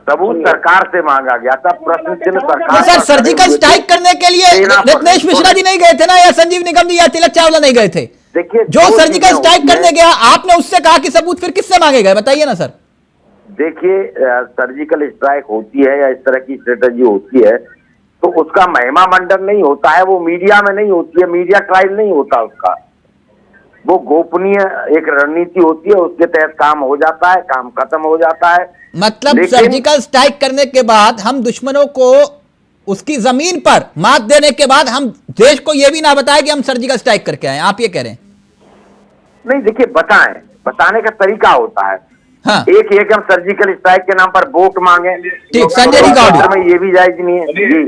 सबूत सरकार से मांगा गया था। प्रश्न चिन्ह सरकार। सर, सर्जिकल स्ट्राइक करने के लिए रत्नेश मिश्रा जी नहीं गए थे ना, या संजीव निगम जी या तिलक चावला नहीं गए थे? देखिए, जो सर्जिकल स्ट्राइक करने गया आपने उससे कहा कि सबूत, फिर किससे मांगे गए बताइए ना सर। देखिए, सर्जिकल स्ट्राइक होती है या इस तरह की स्ट्रेटजी होती है तो उसका महिमा मंडन नहीं होता है, वो मीडिया में नहीं होती है, मीडिया ट्रायल नहीं होता उसका, वो गोपनीय एक रणनीति होती है, उसके तहत काम हो जाता है, काम खत्म हो जाता है। मतलब सर्जिकल स्ट्राइक करने के बाद हम दुश्मनों को उसकी जमीन पर मात देने के बाद हम देश को यह भी ना बताएं कि हम सर्जिकल स्ट्राइक करके आए, आप ये कह रहे हैं? नहीं, देखिए, बताने का तरीका होता है। हाँ। एक हम सर्जिकल स्ट्राइक के नाम पर वोट मांगे, ठीक, संजय जी में ये भी जायज नहीं है जी।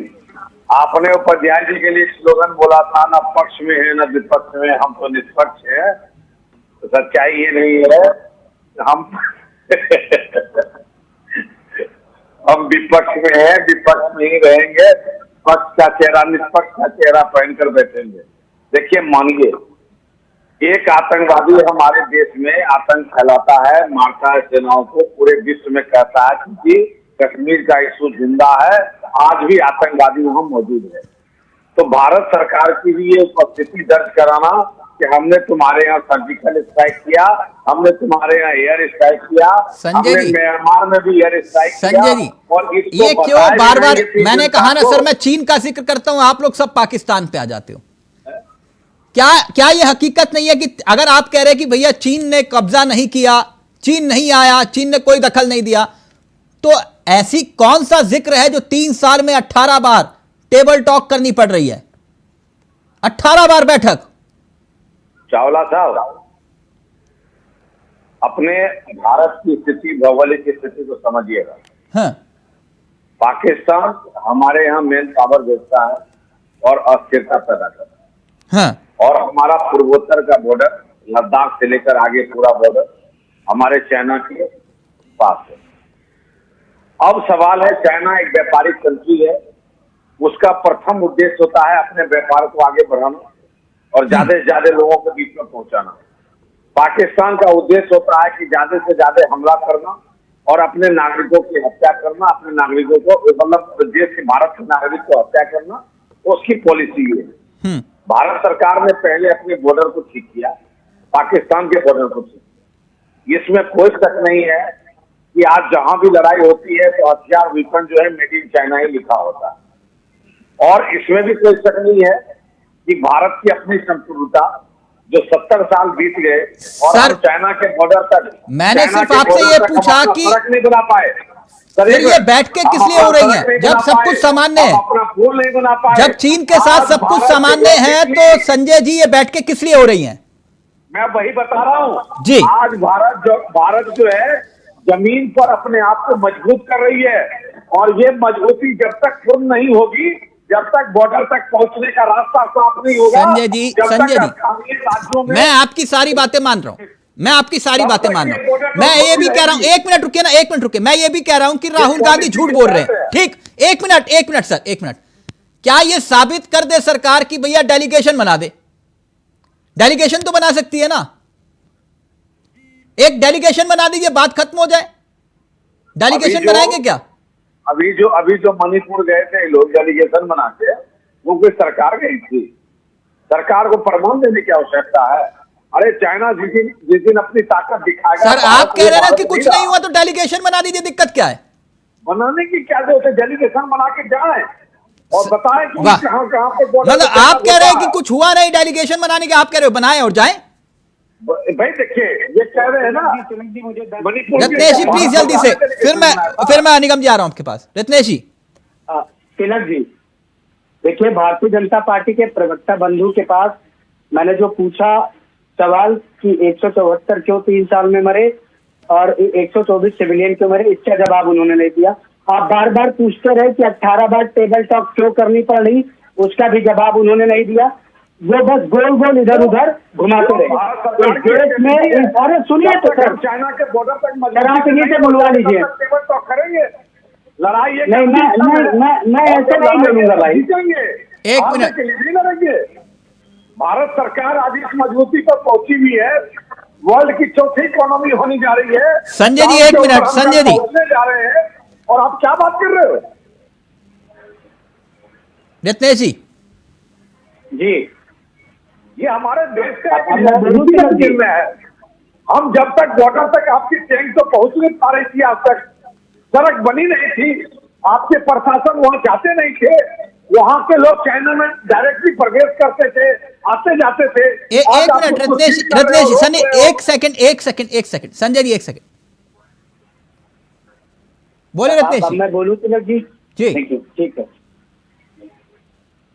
आपने उपाध्याय जी के लिए स्लोगन बोला था, न पक्ष में है न विपक्ष में, हम तो निष्पक्ष है। तो सच्चाई ये नहीं है, हम विपक्ष में है, विपक्ष में ही रहेंगे, पक्ष का चेहरा, निष्पक्ष का चेहरा पहनकर बैठेंगे। देखिए, मानिए, एक आतंकवादी हमारे देश में आतंक फैलाता है, मारता है सेनाओं को, पूरे विश्व में कहता है कि कश्मीर का इशू जिंदा है, आज भी आतंकवादी वहां मौजूद है। तो भारत सरकार की भी ये उपस्थिति दर्ज कराना कि हमने तुम्हारे यहाँ सर्जिकल स्ट्राइक किया, हमने तुम्हारे यहाँ एयर स्ट्राइक किया, हमने म्यांमार में भी एयर स्ट्राइक किया। संजय जी, और ये क्यों बार बार, मैंने कहा ना सर, मैं चीन का जिक्र करता हूं, आप लोग सब पाकिस्तान पे आ जाते हो। क्या ये हकीकत नहीं है कि अगर आप कह रहे हैं कि भैया चीन ने कब्जा नहीं किया, चीन नहीं आया, चीन ने कोई दखल नहीं दिया, तो ऐसी कौन सा जिक्र है जो 3 साल में 18 बार टेबल टॉक करनी पड़ रही है? 18 बार बैठक। चावला साहब, अपने भारत की स्थिति, भौगोलिक स्थिति को समझिएगा। हाँ। पाकिस्तान हमारे यहाँ मेन पावर देता है और अस्थिरता पैदा करता है। हाँ। और हमारा पूर्वोत्तर का बॉर्डर, लद्दाख से लेकर आगे पूरा बॉर्डर हमारे चाइना के पास है। अब सवाल है, चाइना एक व्यापारिक कंट्री है, उसका प्रथम उद्देश्य होता है अपने व्यापार को आगे बढ़ाना और ज्यादा से ज्यादा लोगों के बीच में पहुंचाना। पाकिस्तान का उद्देश्य होता है कि ज्यादा से ज्यादा हमला करना और अपने नागरिकों की हत्या करना, अपने नागरिकों को मतलब देश के भारत के नागरिक को हत्या करना, उसकी पॉलिसी है। भारत सरकार ने पहले अपने बॉर्डर को ठीक किया, पाकिस्तान के बॉर्डर को ठीक किया। इसमें कोई शक नहीं है कि आज जहां भी लड़ाई होती है तो हथियार वेपन जो है मेड इन चाइना ही लिखा होता है। और इसमें भी कोई शक नहीं है कि भारत की अपनी संप्रभुता जो 70 साल बीत गए और हम चाइना के बॉर्डर तक, मैंने सिर्फ आपसे ये पूछा कि सड़क नहीं बना पाए, फिर ये बैठकें किस लिए हो रही हैं जब सब कुछ सामान्य है? अपना पुल नहीं बना पाए। जब चीन के साथ सब कुछ सामान्य है तो संजय जी ये बैठकें किस लिए हो रही हैं? मैं वही बता रहा हूँ जी। आज भारत जो है जमीन पर अपने आप को मजबूत कर रही है और ये मजबूती जब तक पूर्ण नहीं होगी, जब तक बॉर्डर तक पहुंचने का रास्ता साफ नहीं होगा। संजय जी राज्यों में मैं आपकी सारी बातें मान रहा हूं, मैं आपकी सारी बातें मान रहा हूं। मैं ये भी कह रहा हूं, एक मिनट रुकिए ना, एक मिनट रुकिए। मैं ये भी कह रहा हूं कि राहुल गांधी झूठ बोल रहे हैं। ठीक, एक मिनट सर, एक मिनट। क्या ये साबित कर दे सरकार कि भैया डेलीगेशन बना दे? डेलीगेशन तो बना सकती है ना, एक डेलीगेशन बना दीजिए, बात खत्म हो जाए। डेलीगेशन बनाएंगे क्या? अभी जो मणिपुर गए थे लोग डेलीगेशन बना के, वो कोई सरकार गई थी? सरकार को प्रमाण देने की आवश्यकता है। अरे चाइना जिस दिन अपनी ताकत दिखाएगा। सर आप कह रहे हैं कि कुछ नहीं हुआ तो डेलीगेशन बना दीजिए, दिक्कत क्या है? बनाने की क्या जरूरत है? डेलीगेशन बना के जाए और बताएं कि कहां पे मतलब आप कह रहे हैं कि कुछ हुआ नहीं डेलीगेशन बनाने के, आप कह रहे हो बनाएं और जाएं? भाई देखिए ये कह रहे हैं ना मणिपुर। रत्नेश जी प्लीज जल्दी से, फिर मैं निगम जी आ रहा हूं आपके पास। रत्नेश जी। तिलक जी देखिए, भारतीय जनता पार्टी के प्रवक्ता बंधु के पास मैंने जो पूछा सवाल कि 174 क्यों 3 साल में मरे और 124 सिविलियन क्यों मरे, इसका जवाब उन्होंने नहीं दिया। आप बार बार पूछते रहे कि 18 बार टेबल टॉक क्यों करनी पड़ रही, उसका भी जवाब उन्होंने नहीं दिया। वो बस गोल गोल इधर उधर घुमाते रहे। इस देश में अरे सुनिए तो सर, चाइना के बॉर्डर तक से बुलवा लीजिए। करेंगे लड़ाई। नहीं मैं ऐसे नहीं बोलूंगा भाई। एक मिनट। भारत सरकार आज इस मजबूती पर पहुंची हुई है, वर्ल्ड की चौथी इकोनॉमी होने जा रही है। संजय जी एक मिनट, संजय जी जा रहे हैं और आप क्या बात कर रहे हो? रत्नेश जी ये हमारे देश का है। हम जब तक बॉर्डर तक आपकी टैंक तो पहुंच नहीं पा रही थी, आज तक सड़क बनी नहीं थी, आपके प्रशासन वहां जाते नहीं थे, वहां के लोग चाइना में डायरेक्टली प्रवेश करते थे, आते जाते थे। एक मिनट रत्नेश जी, एक सेकंड संजय जी, एक सेकंड बोले रत्नेश जी। मैं बोलूं तिलक जी? जी ठीक है।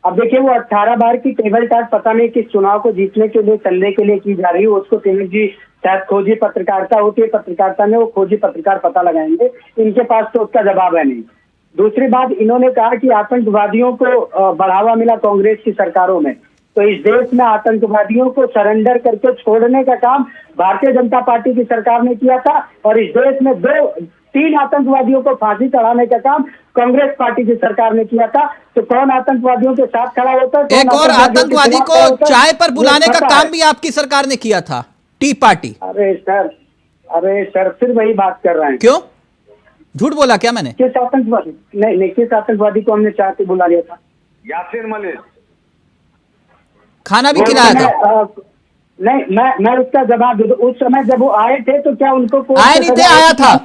अब देखिए, वो 18 बार की टेबल टॉक पता नहीं किस चुनाव को जीतने के लिए, चलने के लिए की जा रही है, उसको तिलक जी शायद खोजी पत्रकारिता होती है, पत्रकारिता में वो खोजी पत्रकार पता लगाएंगे। इनके पास तो उसका जवाब है नहीं। दूसरी बात, इन्होंने कहा कि आतंकवादियों को बढ़ावा मिला कांग्रेस की सरकारों में, तो इस देश में आतंकवादियों को सरेंडर करके छोड़ने का काम भारतीय जनता पार्टी की सरकार ने किया था और इस देश में 2-3 आतंकवादियों को फांसी चढ़ाने का काम कांग्रेस पार्टी की सरकार ने किया था। तो कौन आतंकवादियों के साथ खड़ा होता है? एक और आतंकवादी को चाय पर बुलाने का काम भी आपकी सरकार ने किया था, टी पार्टी। अरे सर फिर वही बात कर रहे हैं। क्यों झूठ बोला क्या मैंने? किस आतंकवादी? नहीं, किस आतंकवादी को हमने चाय पे बुला लिया था? यासीन मलिक। खाना भी खिलाया था? नहीं, मैं उसका जवाब दे दूं। उस समय जब वो आए थे तो क्या उनको आए नहीं थे? आया था।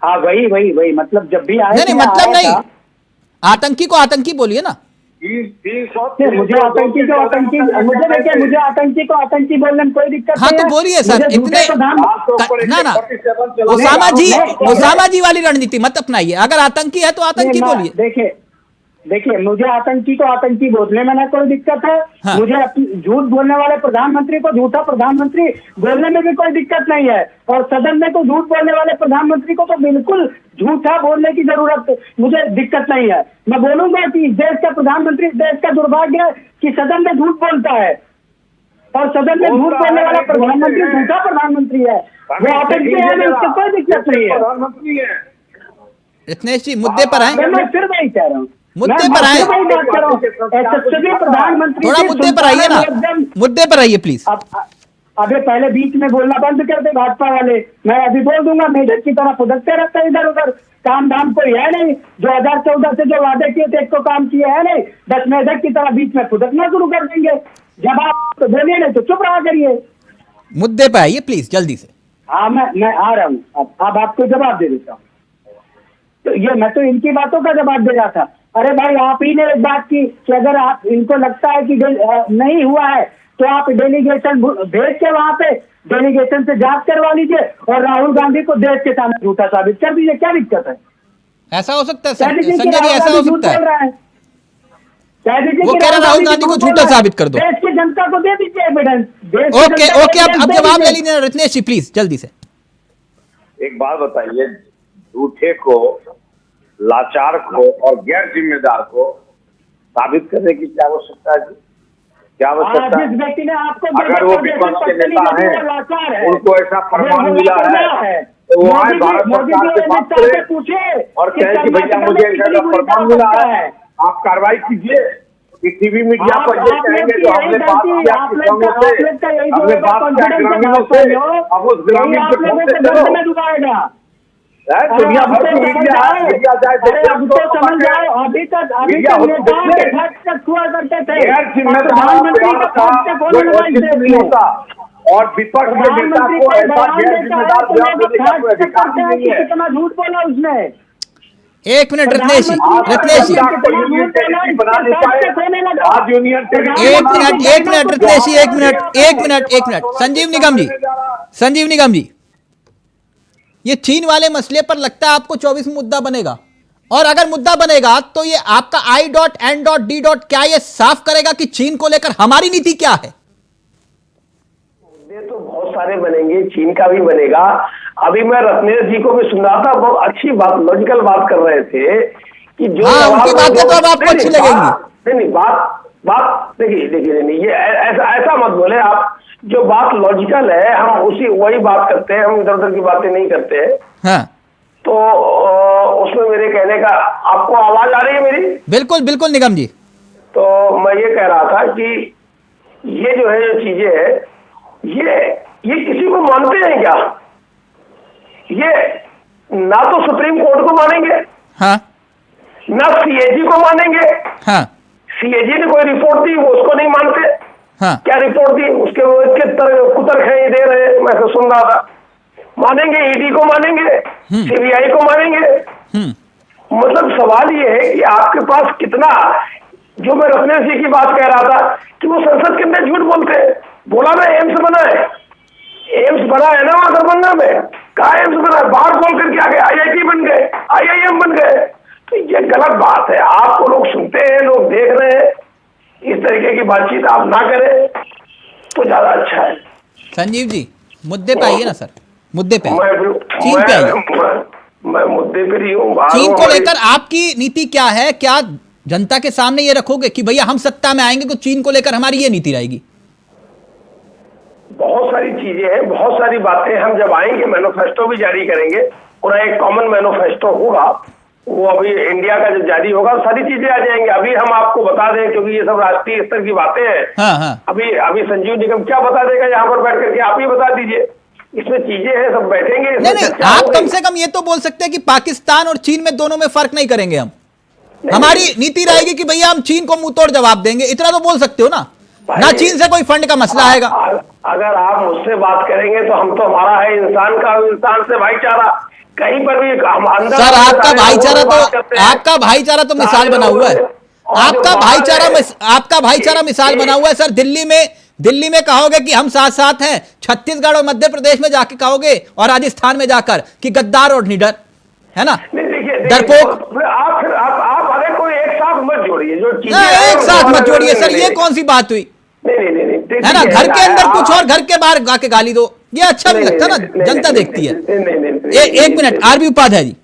हाँ वही मतलब जब भी आए नहीं मतलब नहीं, आतंकी को आतंकी बोलिए ना। मुझे आतंकी को आतंकी बोलने में कोई दिक्कत नहीं। हाँ तो बोलिए सर, इतने ना ओसामा जी वाली रणनीति मत अपनाइए। अगर आतंकी है तो आतंकी बोलिए। देखिए मुझे आतंकी को आतंकी बोलने में ना कोई दिक्कत है। हाँ। मुझे झूठ बोलने वाले प्रधानमंत्री को झूठा प्रधानमंत्री बोलने में भी कोई दिक्कत नहीं है, और सदन में तो झूठ बोलने वाले प्रधानमंत्री को तो बिल्कुल झूठा बोलने की जरूरत मुझे दिक्कत नहीं है। मैं बोलूंगा कि देश का प्रधानमंत्री, देश का दुर्भाग्य है कि सदन में झूठ बोलता है और सदन में झूठ बोलने वाला प्रधानमंत्री झूठा प्रधानमंत्री है। वो आतंकी है, इससे कोई दिक्कत नहीं है। प्रधानमंत्री है। रत्नेश जी मुद्दे पर आए। मैं फिर वही कह रहा हूँ, मुद्दे पर आए। प्रधानमंत्री थोड़ा मुद्दे पर आइए ना, मुद्दे पर आइए प्लीज। अबे पहले बीच में बोलना बंद कर दे भाजपा वाले। मैं अभी बोल दूंगा, मेढक की तरह फुदकते रहते हैं इधर उधर, काम धाम कोई है नहीं। 2014 से जो वादे किए थे एक तो काम किए है नहीं, बस मेढक की तरह बीच में फुदकना शुरू कर देंगे। जब आप तो बोलिए नहीं तो चुप रहा करिए। मुद्दे पे आइए प्लीज जल्दी से। हाँ मैं आ रहा हूँ, अब आपको जवाब दे देता हूँ। तो ये मैं तो इनकी बातों का जवाब दे रहा था। अरे भाई आप ही ने एक बात की कि अगर आप इनको लगता है कि नहीं हुआ है तो आप डेलीगेशन भेज के वहां पे डेलीगेशन से जांच करवा लीजिए और राहुल गांधी को देश के सामने झूठा साबित कर दीजिए। क्या दिक्कत है? ऐसा हो सकता है संजय जी, ऐसा हो सकता है। वो कह रहा राहुल गांधी को झूठा साबित कर दो। देश की जनता को दे दीजिए एविडेंस। ओके अब जवाब ले लीजिए रत्नेश जी प्लीज जल्दी से। एक बात बताइए, झूठे को, लाचार को और गैर जिम्मेदार को साबित करने की क्या आवश्यकता है? क्या आवश्यकता है? जिस व्यक्ति ने आपको अगर वो विपक्ष के नेता हैं, उनको ऐसा प्रमाण मिला है तो वो आए भारत सरकार से बात करें और कहें कि भैया मुझे ऐसा प्रमाण मिला है, आप कार्रवाई कीजिए। कि टीवी मीडिया पर ये कहेंगे तो हमने बात किया किसानों से, हमने बात किया ग्रामीणों से, अब उस ग्रामीण को ढूंढते चलो। दुनिया भर की मीडिया है, मीडिया जाए अभी तक हुआ करते थे गैर जिम्मेदार नहीं होता और विपक्ष के नेता को ऐसा गैर जिम्मेदार बयान देने का कोई अधिकार नहीं है। कितना झूठ बोला उसने। एक मिनट रत्नेश जी आज यूनियन एक मिनट रत्नेश जी एक मिनट संजीव निगम जी ये चीन वाले मसले पर लगता है आपको 24 में मुद्दा बनेगा, और अगर मुद्दा बनेगा तो ये आपका I.N.D. क्या ये साफ करेगा कि चीन को लेकर हमारी नीति क्या है? मुद्दे तो बहुत सारे बनेंगे, चीन का भी बनेगा। अभी मैं रत्नेश जी को भी सुन रहा था, बहुत अच्छी बात, लॉजिकल बात कर रहे थे कि जो उनकी बातें तो अब आपको अच्छी लगेंगी। नहीं बात देखिए नहीं, ये ऐसा मत बोले आप। जो बात लॉजिकल है हम वही बात करते हैं, हम इधर उधर की बातें नहीं करते हैं। हाँ। तो उसमें मेरे कहने का, आपको आवाज आ रही है मेरी? बिल्कुल निगम जी। तो मैं ये कह रहा था कि ये जो है जो चीजें है ये किसी को मानते हैं क्या? ये ना तो सुप्रीम कोर्ट को मानेंगे, हाँ, ना सीएजी को मानेंगे। हाँ, सीएजी ने कोई रिपोर्ट दी, वो उसको नहीं मानते। हाँ, क्या रिपोर्ट दी? उसके कुतर खेई दे रहे हैं, मैं तो सुन रहा था। मानेंगे ईडी को, मानेंगे सीबीआई को, मानेंगे। मतलब सवाल ये है कि आपके पास कितना, जो मैं रत्नेश जी की बात कह रहा था कि वो संसद के अंदर झूठ बोलते हैं। बोला ना एम्स बना है, एम्स बना है ना वहां दरभंगा में, कहा एम्स बना है, बाहर खोल करके आ गए, IIT बन गए, IIM बन गए। तो ये गलत बात है। आपको लोग सुनते हैं, लोग देख रहे हैं, इस तरीके की बातचीत आप ना करें तो ज्यादा अच्छा है। संजीव जी मुद्दे पे आइए ना सर, मुद्दे पे चीन पे आइए। मैं मुद्दे पे ही हूँ। चीन को लेकर आपकी नीति क्या है? क्या जनता के सामने ये रखोगे कि भैया हम सत्ता में आएंगे तो चीन को लेकर हमारी ये नीति रहेगी? बहुत सारी चीजें हैं, बहुत सारी बातें। हम जब आएंगे मैनिफेस्टो भी जारी करेंगे, पूरा एक कॉमन मैनिफेस्टो होगा, वो अभी इंडिया का जब जारी होगा सारी चीजें आ जाएंगी। अभी हम आपको बता दें, क्योंकि ये सब राष्ट्रीय स्तर की बातें हैं। हाँ। अभी संजीव निगम क्या बता देगा यहाँ पर बैठ करके? आप ही बता दीजिए। इसमें चीजें हैं, सब बैठेंगे। नहीं, आप कम से कम ये तो बोल सकते हैं कि पाकिस्तान और चीन में दोनों में फर्क नहीं करेंगे हम। हमारी नीति रहेगी कि भैया हम चीन को मुंह तोड़ जवाब देंगे, इतना तो बोल सकते हो ना चीन से कोई फंड का मसला आएगा। अगर आप मुझसे बात करेंगे तो हम तो, हमारा है इंसान से भाईचारा, कहीं पर भी हम अंदर। सर आपका भाईचारा तो मिसाल बना हुआ है। आपका भाईचारा मिसाल बना हुआ है सर। दिल्ली में कहोगे कि हम साथ साथ हैं, छत्तीसगढ़ और मध्य प्रदेश में जाके कहोगे और राजस्थान में जाकर कि गद्दार और निडर है ना, डरपोक। आप अगर कोई एक साथ मत जोड़िए, जो चीजें एक साथ मत जोड़िए सर, ये कौन सी बात हुई? नहीं है ना, घर के अंदर कुछ और घर के बाहर जाके गाली दो, ये अच्छा नहीं लगता ना, जनता देखती है। एक मिनट, आरबी उपाध्याय जी,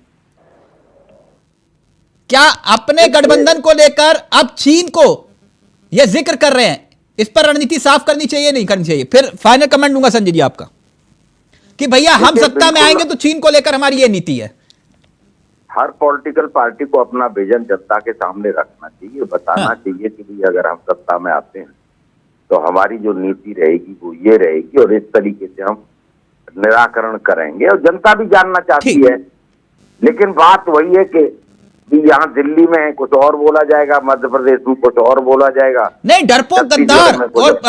क्या अपने गठबंधन को लेकर अब चीन को यह जिक्र कर रहे हैं, इस पर रणनीति साफ करनी चाहिए नहीं करनी चाहिए? फिर फाइनल कमेंट दूंगा संजय जी आपका कि भैया हम सत्ता में आएंगे तो चीन को लेकर हमारी ये नीति है। हर पॉलिटिकल पार्टी को अपना विजन जनता के सामने रखना चाहिए, बताना चाहिए कि भाई अगर हम सत्ता में आते हैं तो हमारी जो नीति रहेगी वो ये रहेगी और इस तरीके से हम निराकरण करेंगे। और जनता भी जानना चाहती है, लेकिन बात वही है कि यहाँ दिल्ली में कुछ और बोला जाएगा, मध्य प्रदेश में कुछ और बोला जाएगा। नहीं, डरपोक गद्दार और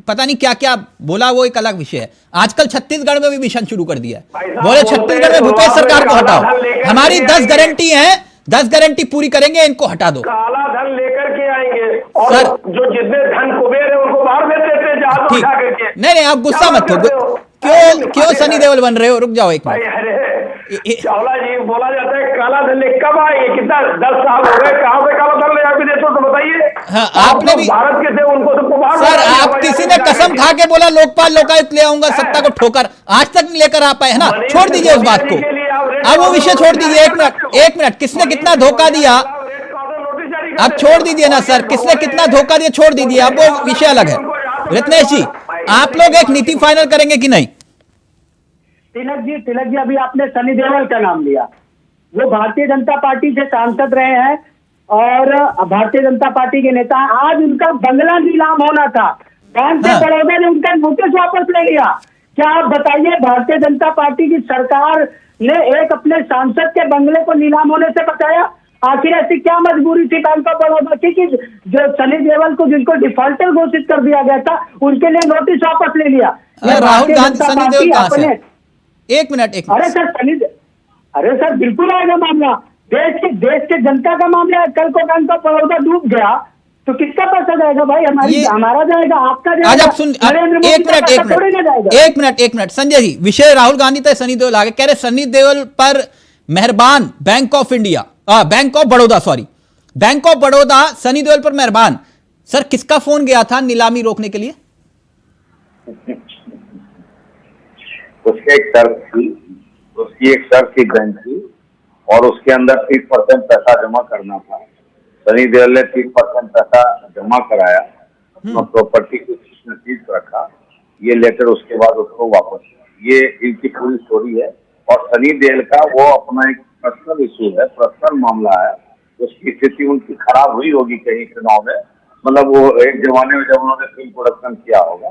पता नहीं क्या क्या बोला, वो एक अलग विषय है। आजकल छत्तीसगढ़ में भी मिशन शुरू कर दिया है, बोले छत्तीसगढ़ में भूपेश सरकार को हटाओ, हमारी 10 गारंटी है, 10 गारंटी पूरी करेंगे, इनको हटा दो। काला धन लेकर के आएंगे और सर, जो जितने धन कुबेर है उनको बाहर भेज देते हैं जहाज में उठा करके। नहीं, आप गुस्सा मत हो, क्यों सनी देओल बन रहे हो? रुक जाओ एक मिनट। चावला जी, बोला जाता है काला धन ले कब आएंगे? कितना 10 साल हो गए, कहां से काला धन ले आके देते हो तो बताइए। हाँ, आपने भी भारत के थे, उनको तो बाहर सर, आप किसी ने कसम खा के बोला लोकपाल लोकायुक्त ले आऊंगा, सत्ता को ठोकर, आज तक नहीं लेकर आ पाए, है ना? छोड़ दीजिए उस बात को, अब वो विषय छोड़ दीजिए। एक मिनट, किसने कितना धोखा दिया अब छोड़ दीजिए ना सर, किसने कितना धोखा दिया छोड़ दीजिए, अब वो विषय अलग है। रत्नेश जी, आप लोग एक नीति फाइनल करेंगे कि नहीं? तिलक जी, अभी आपने सनी देओल का नाम लिया, वो भारतीय जनता पार्टी से सांसद रहे हैं और भारतीय जनता पार्टी के नेता। आज उनका बंगला नीलाम होना था, बैंक से बड़ौदा ने उनका नोटिस वापस ले लिया। क्या आप बताइए, भारतीय जनता पार्टी की सरकार ने एक अपने सांसद के बंगले को नीलाम होने से बचाया? आखिर ऐसी क्या मजबूरी थी बैंक ऑफ बड़ौदा की कि जो सनी देओल को, जिनको डिफॉल्टर घोषित कर दिया गया था, उनके लिए नोटिस वापस ले लिया? राहुल गांधी सनी देओल कहां से? एक मिनट। अरे सर बिल्कुल आएगा मामला, देश के जनता का मामला है। कल को बैंक ऑफ बड़ौदा डूब गया तो किसका पैसा जाएगा भाई? हमारा जाएगा, आपका जाएगा। आज आप सुन, एक मिनट संजय जी, विषय राहुल गांधी तक सनी देओल आगे कह रहे सनी देओल पर मेहरबान bank of India, bank of Baroda, sorry, bank of Baroda Sunny Deol पर मेहरबान। सर, किसका फोन गया था नीलामी रोकने के लिए? उसकी एक शर्त थी बैंक की, और उसके अंदर 30% पैसा जमा करना था। सनी देओल ने 30% पैसा जमा कराया, अपना प्रॉपर्टी को उसने चीज रखा, ये लेटर उसके बाद उसको वापस, ये इनकी पूरी स्टोरी है। और सनी देओल का वो अपना एक पर्सनल इशू है, पर्सनल मामला है, उसकी स्थिति उनकी खराब हुई होगी कहीं चुनाव में, मतलब वो एक जमाने में जब उन्होंने फिल्म प्रोडक्शन किया होगा,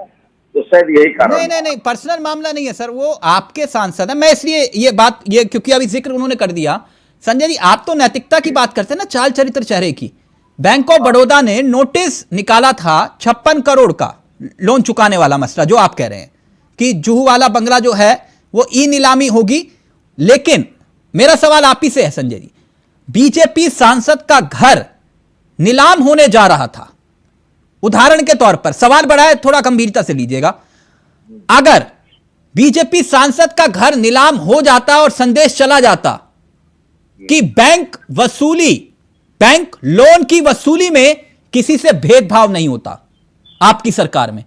तो शायद यही कारण। नहीं, पर्सनल मामला नहीं है सर, वो आपके सांसद है। मैं इसलिए ये बात, ये क्योंकि अभी जिक्र उन्होंने कर दिया। संजय जी, आप तो नैतिकता की बात करते हैं ना, चाल चरित्र चेहरे की। बैंक ऑफ बड़ौदा ने नोटिस निकाला था 56 करोड़ का लोन चुकाने वाला मसला, जो आप कह रहे हैं कि जुहू वाला बंगला जो है वो ई नीलामी होगी। लेकिन मेरा सवाल आप ही से है संजय जी, बीजेपी सांसद का घर नीलाम होने जा रहा था, उदाहरण के तौर पर, सवाल बड़ा है, थोड़ा गंभीरता से लीजिएगा, अगर बीजेपी सांसद का घर नीलाम हो जाता और संदेश चला जाता कि बैंक लोन की वसूली में किसी से भेदभाव नहीं होता आपकी सरकार में,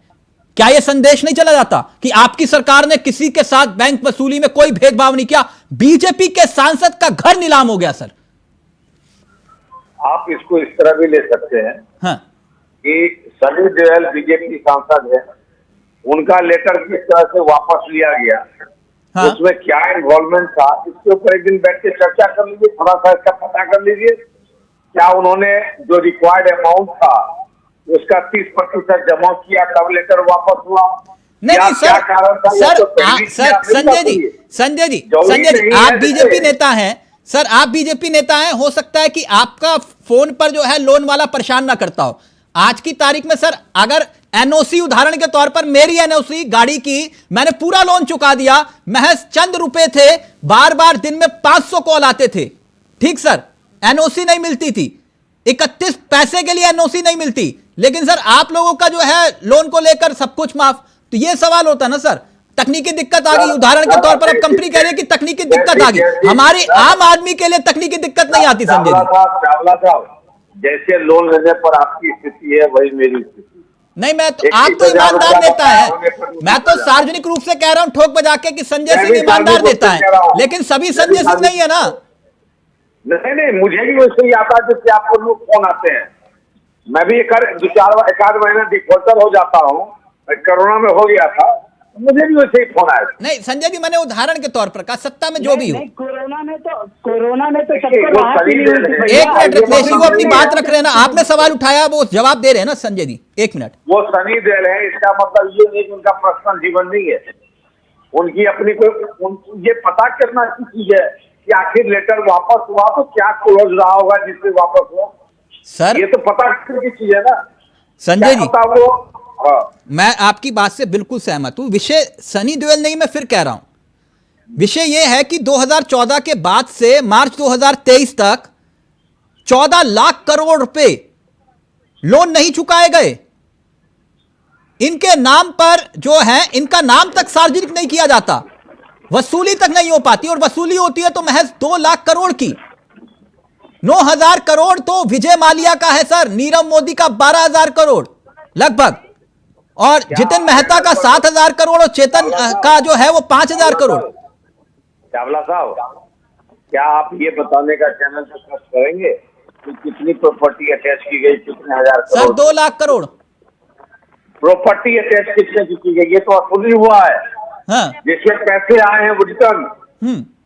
क्या यह संदेश नहीं चला जाता कि आपकी सरकार ने किसी के साथ बैंक वसूली में कोई भेदभाव नहीं किया? बीजेपी के सांसद का घर नीलाम हो गया सर। आप इसको इस तरह भी ले सकते हैं, हाँ, कि सनी देओल बीजेपी सांसद है, उनका लेटर किस तरह से वापस लिया गया, हाँ, उसमें क्या इन्वॉल्वमेंट था, इसके ऊपर एक दिन बैठ के चर्चा कर लीजिए, थोड़ा सा इसका पता कर लीजिए। क्या उन्होंने जो रिक्वायर्ड अमाउंट था उसका 30% जमा किया तब लेटर वापस हुआ? नहीं सर, संजय जी, आप बीजेपी नेता हैं सर, आप बीजेपी नेता हैं, हो सकता है कि आपका फोन पर जो है लोन वाला परेशान ना करता हो। आज की तारीख में सर, अगर एनओसी, उदाहरण के तौर पर मेरी एनओसी गाड़ी की, मैंने पूरा लोन चुका दिया, महज चंद रुपए थे, बार बार दिन में 500 कॉल आते थे, ठीक सर, एनओसी नहीं मिलती थी, 31 पैसे के लिए एनओसी नहीं मिलती, लेकिन सर आप लोगों का जो है लोन को लेकर सब कुछ माफ। तो ये सवाल होता ना सर, तकनीकी दिक्कत आ गई, उदाहरण के तौर पर अब कंपनी कह रही है कि तकनीकी दिक्कत आ गई, हमारी आम आदमी के लिए तकनीकी दिक्कत नहीं आती संजय जी। जैसे लोन लेने पर आपकी स्थिति है वही मेरी स्थिति नहीं। मैं तो, आप तो ईमानदार नेता है, मैं तो सार्वजनिक रूप से कह रहा हूं ठोक बजा के कि संजय सिंह ईमानदार नेता है, लेकिन सभी संजय सिंह नहीं है ना। नहीं, मुझे भी वैसे ही आता है जैसे आपको लोग फोन आते हैं, मैं भी एक आध महीना डिफॉल्टर हो जाता हूँ, कोरोना में हो गया था, मुझे भी वैसे ही फोन आया। नहीं संजय जी, मैंने उदाहरण के तौर पर कहा, सत्ता में जो भी हो। कोरोना में तो सबको वो राहत शरीर मिली हुई थी भैया। एक मिनट रत्नेश जी, वो अपनी बात रख रहे हैं ना, आपने सवाल उठाया, वो जवाब दे रहे हैं ना संजय जी, एक मिनट। वो सनी देओल है, इसका मतलब ये नहीं कि उनका पर्सनल जीवन नहीं है, उनकी अपनी कोई ये पता करना की चीज है कि आखिर लेटर वापस हुआ तो क्या क्लोज रहा होगा जिससे वापस हुआ। सर ये तो पता करने की चीज है ना संजय जी, वो। हाँ। मैं आपकी बात से बिल्कुल सहमत हूं। विषय सनी देओल नहीं, मैं फिर कह रहा हूं, विषय यह है कि 2014 के बाद से मार्च 2023 तक 14 लाख करोड़ रुपए लोन नहीं चुकाए गए। इनके नाम पर जो है, इनका नाम तक सार्वजनिक नहीं किया जाता, वसूली तक नहीं हो पाती, और वसूली होती है तो महज 2 लाख करोड़ की। 9,000 करोड़ तो विजय माल्या का है सर, नीरव मोदी का 12,000 करोड़ लगभग, और जितिन मेहता का 7,000 करोड़, और चेतन का जो है वो 5,000 करोड़। चावला साहब, क्या आप ये बताने का चैनल पे खर्च करेंगे कि कितनी प्रॉपर्टी अटैच की गई, कितने हजार sir crore? 2 lakh crore property attach कितने की गई, ये तो वसूली हुआ है। हाँ। जिसमें पैसे आए हैं वो रिटर्न,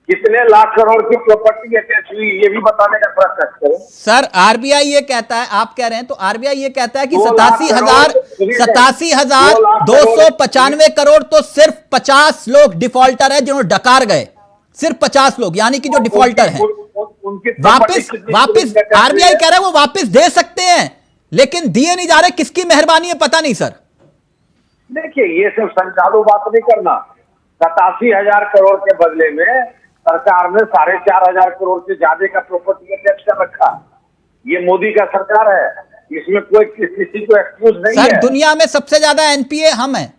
कितने लाख करोड़ की प्रॉपर्टी अटैच हुई, ये भी बताने का प्रयास करें। सर आरबीआई ये कहता है, आप कह रहे हैं तो आरबीआई ये कहता है कि 87,295 करोड़ तो सिर्फ 50 लोग डिफॉल्टर है जिन्होंने डकार गए, सिर्फ 50 लोग, यानी कि जो डिफॉल्टर हैं वापस आरबीआई कह रहा है वो वापस दे सकते हैं, लेकिन दिए नहीं जा रहे। किसकी मेहरबानी है पता नहीं सर। देखिए, ये सब संचालू बात नहीं करना। 87,000 करोड़ के बदले में सरकार ने 4,500 करोड़ से ज्यादा का प्रॉपर्टी टैक्स कर रखा। ये मोदी का सरकार है, इसमें कोई किसी को एक्सक्यूज नहीं सर, है। दुनिया में सबसे ज्यादा एनपीए हम हैं।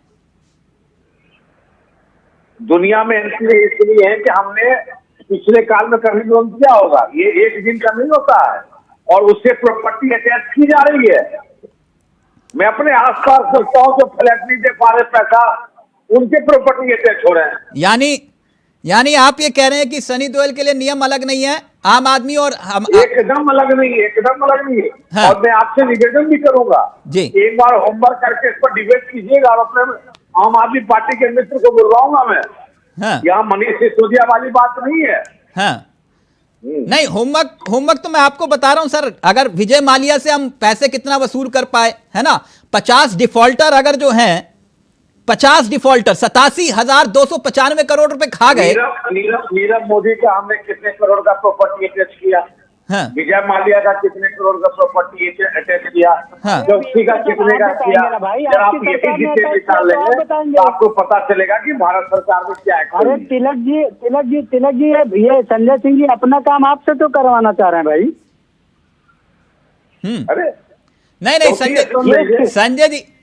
दुनिया में एनपीए इसलिए है कि हमने पिछले काल में कभी लोन किया होगा, ये एक दिन का नहीं होता है, और उससे प्रॉपर्टी अटैच की जा रही है। मैं अपने आसपास देखता हूँ जो फ्लैट नहीं दे पा रहे पैसा, उनके प्रॉपर्टी अटैच हो रहे हैं। यानी आप ये कह रहे हैं कि सनी देओल के लिए नियम अलग नहीं है, आम आदमी और हम एकदम अलग नहीं है, एकदम अलग नहीं है। हाँ। और मैं आपसे निवेदन भी करूंगा जी, एक बार होमवर्क करके इस पर डिबेट कीजिएगा, और अपने आम आदमी पार्टी के मित्र को बुलवाऊंगा मैं। हाँ। यहाँ मनीष सिसोदिया वाली बात नहीं है। हाँ। नहीं, होमवर्क तो मैं आपको बता रहा हूं सर। अगर विजय माल्या से हम पैसे कितना वसूल कर पाए, है ना, 50 डिफॉल्टर अगर जो हैं, 50 डिफॉल्टर 87,295 करोड़ रुपए खा गए। नीरव मोदी का हमने कितने करोड़ का प्रॉपर्टी अटैच किया, हाँ। विजय माल्या का कितने करोड़ का प्रॉपर्टी अटैच किया, हाँ। जोशी का कितने का किया। जब आप यही डिटेल निकाल लेंगे तो आपको पता चलेगा कि भारत सरकार में क्या एक्शन है। अरे तिलक जी ये संजय सिंह जी अपना काम आपसे तो करवाना चाह रहे हैं भाई। अरे नहीं,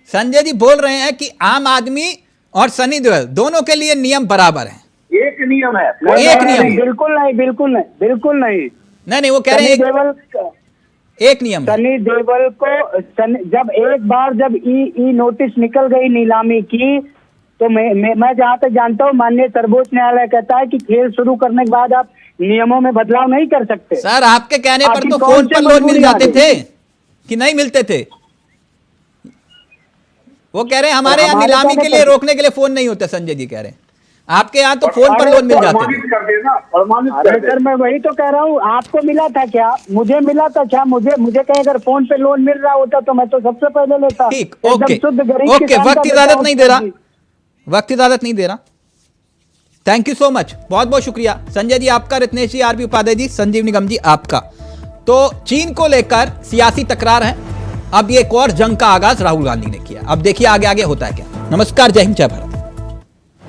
संजय जी बोल रहे हैं कि आम आदमी और सनी देओल दोनों के लिए नियम बराबर हैं। एक नियम है, एक नियम। बिल्कुल नहीं। नहीं, वो कह रहे हैं एक नियम। सनी देओल को जब ई नोटिस निकल गई नीलामी की, तो मैं जहाँ तक जानता हूँ माननीय सर्वोच्च न्यायालय कहता है कि खेल शुरू करने के बाद आप नियमों में बदलाव नहीं कर सकते। सर आपके कहने पर तो फोन पर लोन मिल जाते थे कि नहीं मिलते थे? वो कह रहे हैं हमारे यहाँ नीलामी के लिए रोकने के लिए फोन नहीं होते। संजय जी कह रहे हैं आपके यहाँ तो फोन पर लोन मिल जाते थे। सर मैं वही तो कह रहा हूँ, आपको मिला था क्या, मुझे मिला था क्या? मुझे कहीं अगर फोन पे लोन मिल रहा होता तो मैं तो सबसे पहले लेता। ठीक, ओके, वक्त इजाजत नहीं दे रहा। थैंक यू सो मच, बहुत बहुत शुक्रिया संजय जी आपका, रत्नेश जी, आरबी उपाध्याय जी, संजीव निगम जी आपका। तो चीन को लेकर सियासी तकरार है, अब ये एक और जंग का आगाज राहुल गांधी ने किया। अब देखिए आगे होता है क्या। नमस्कार, जय हिंद, जय भारत।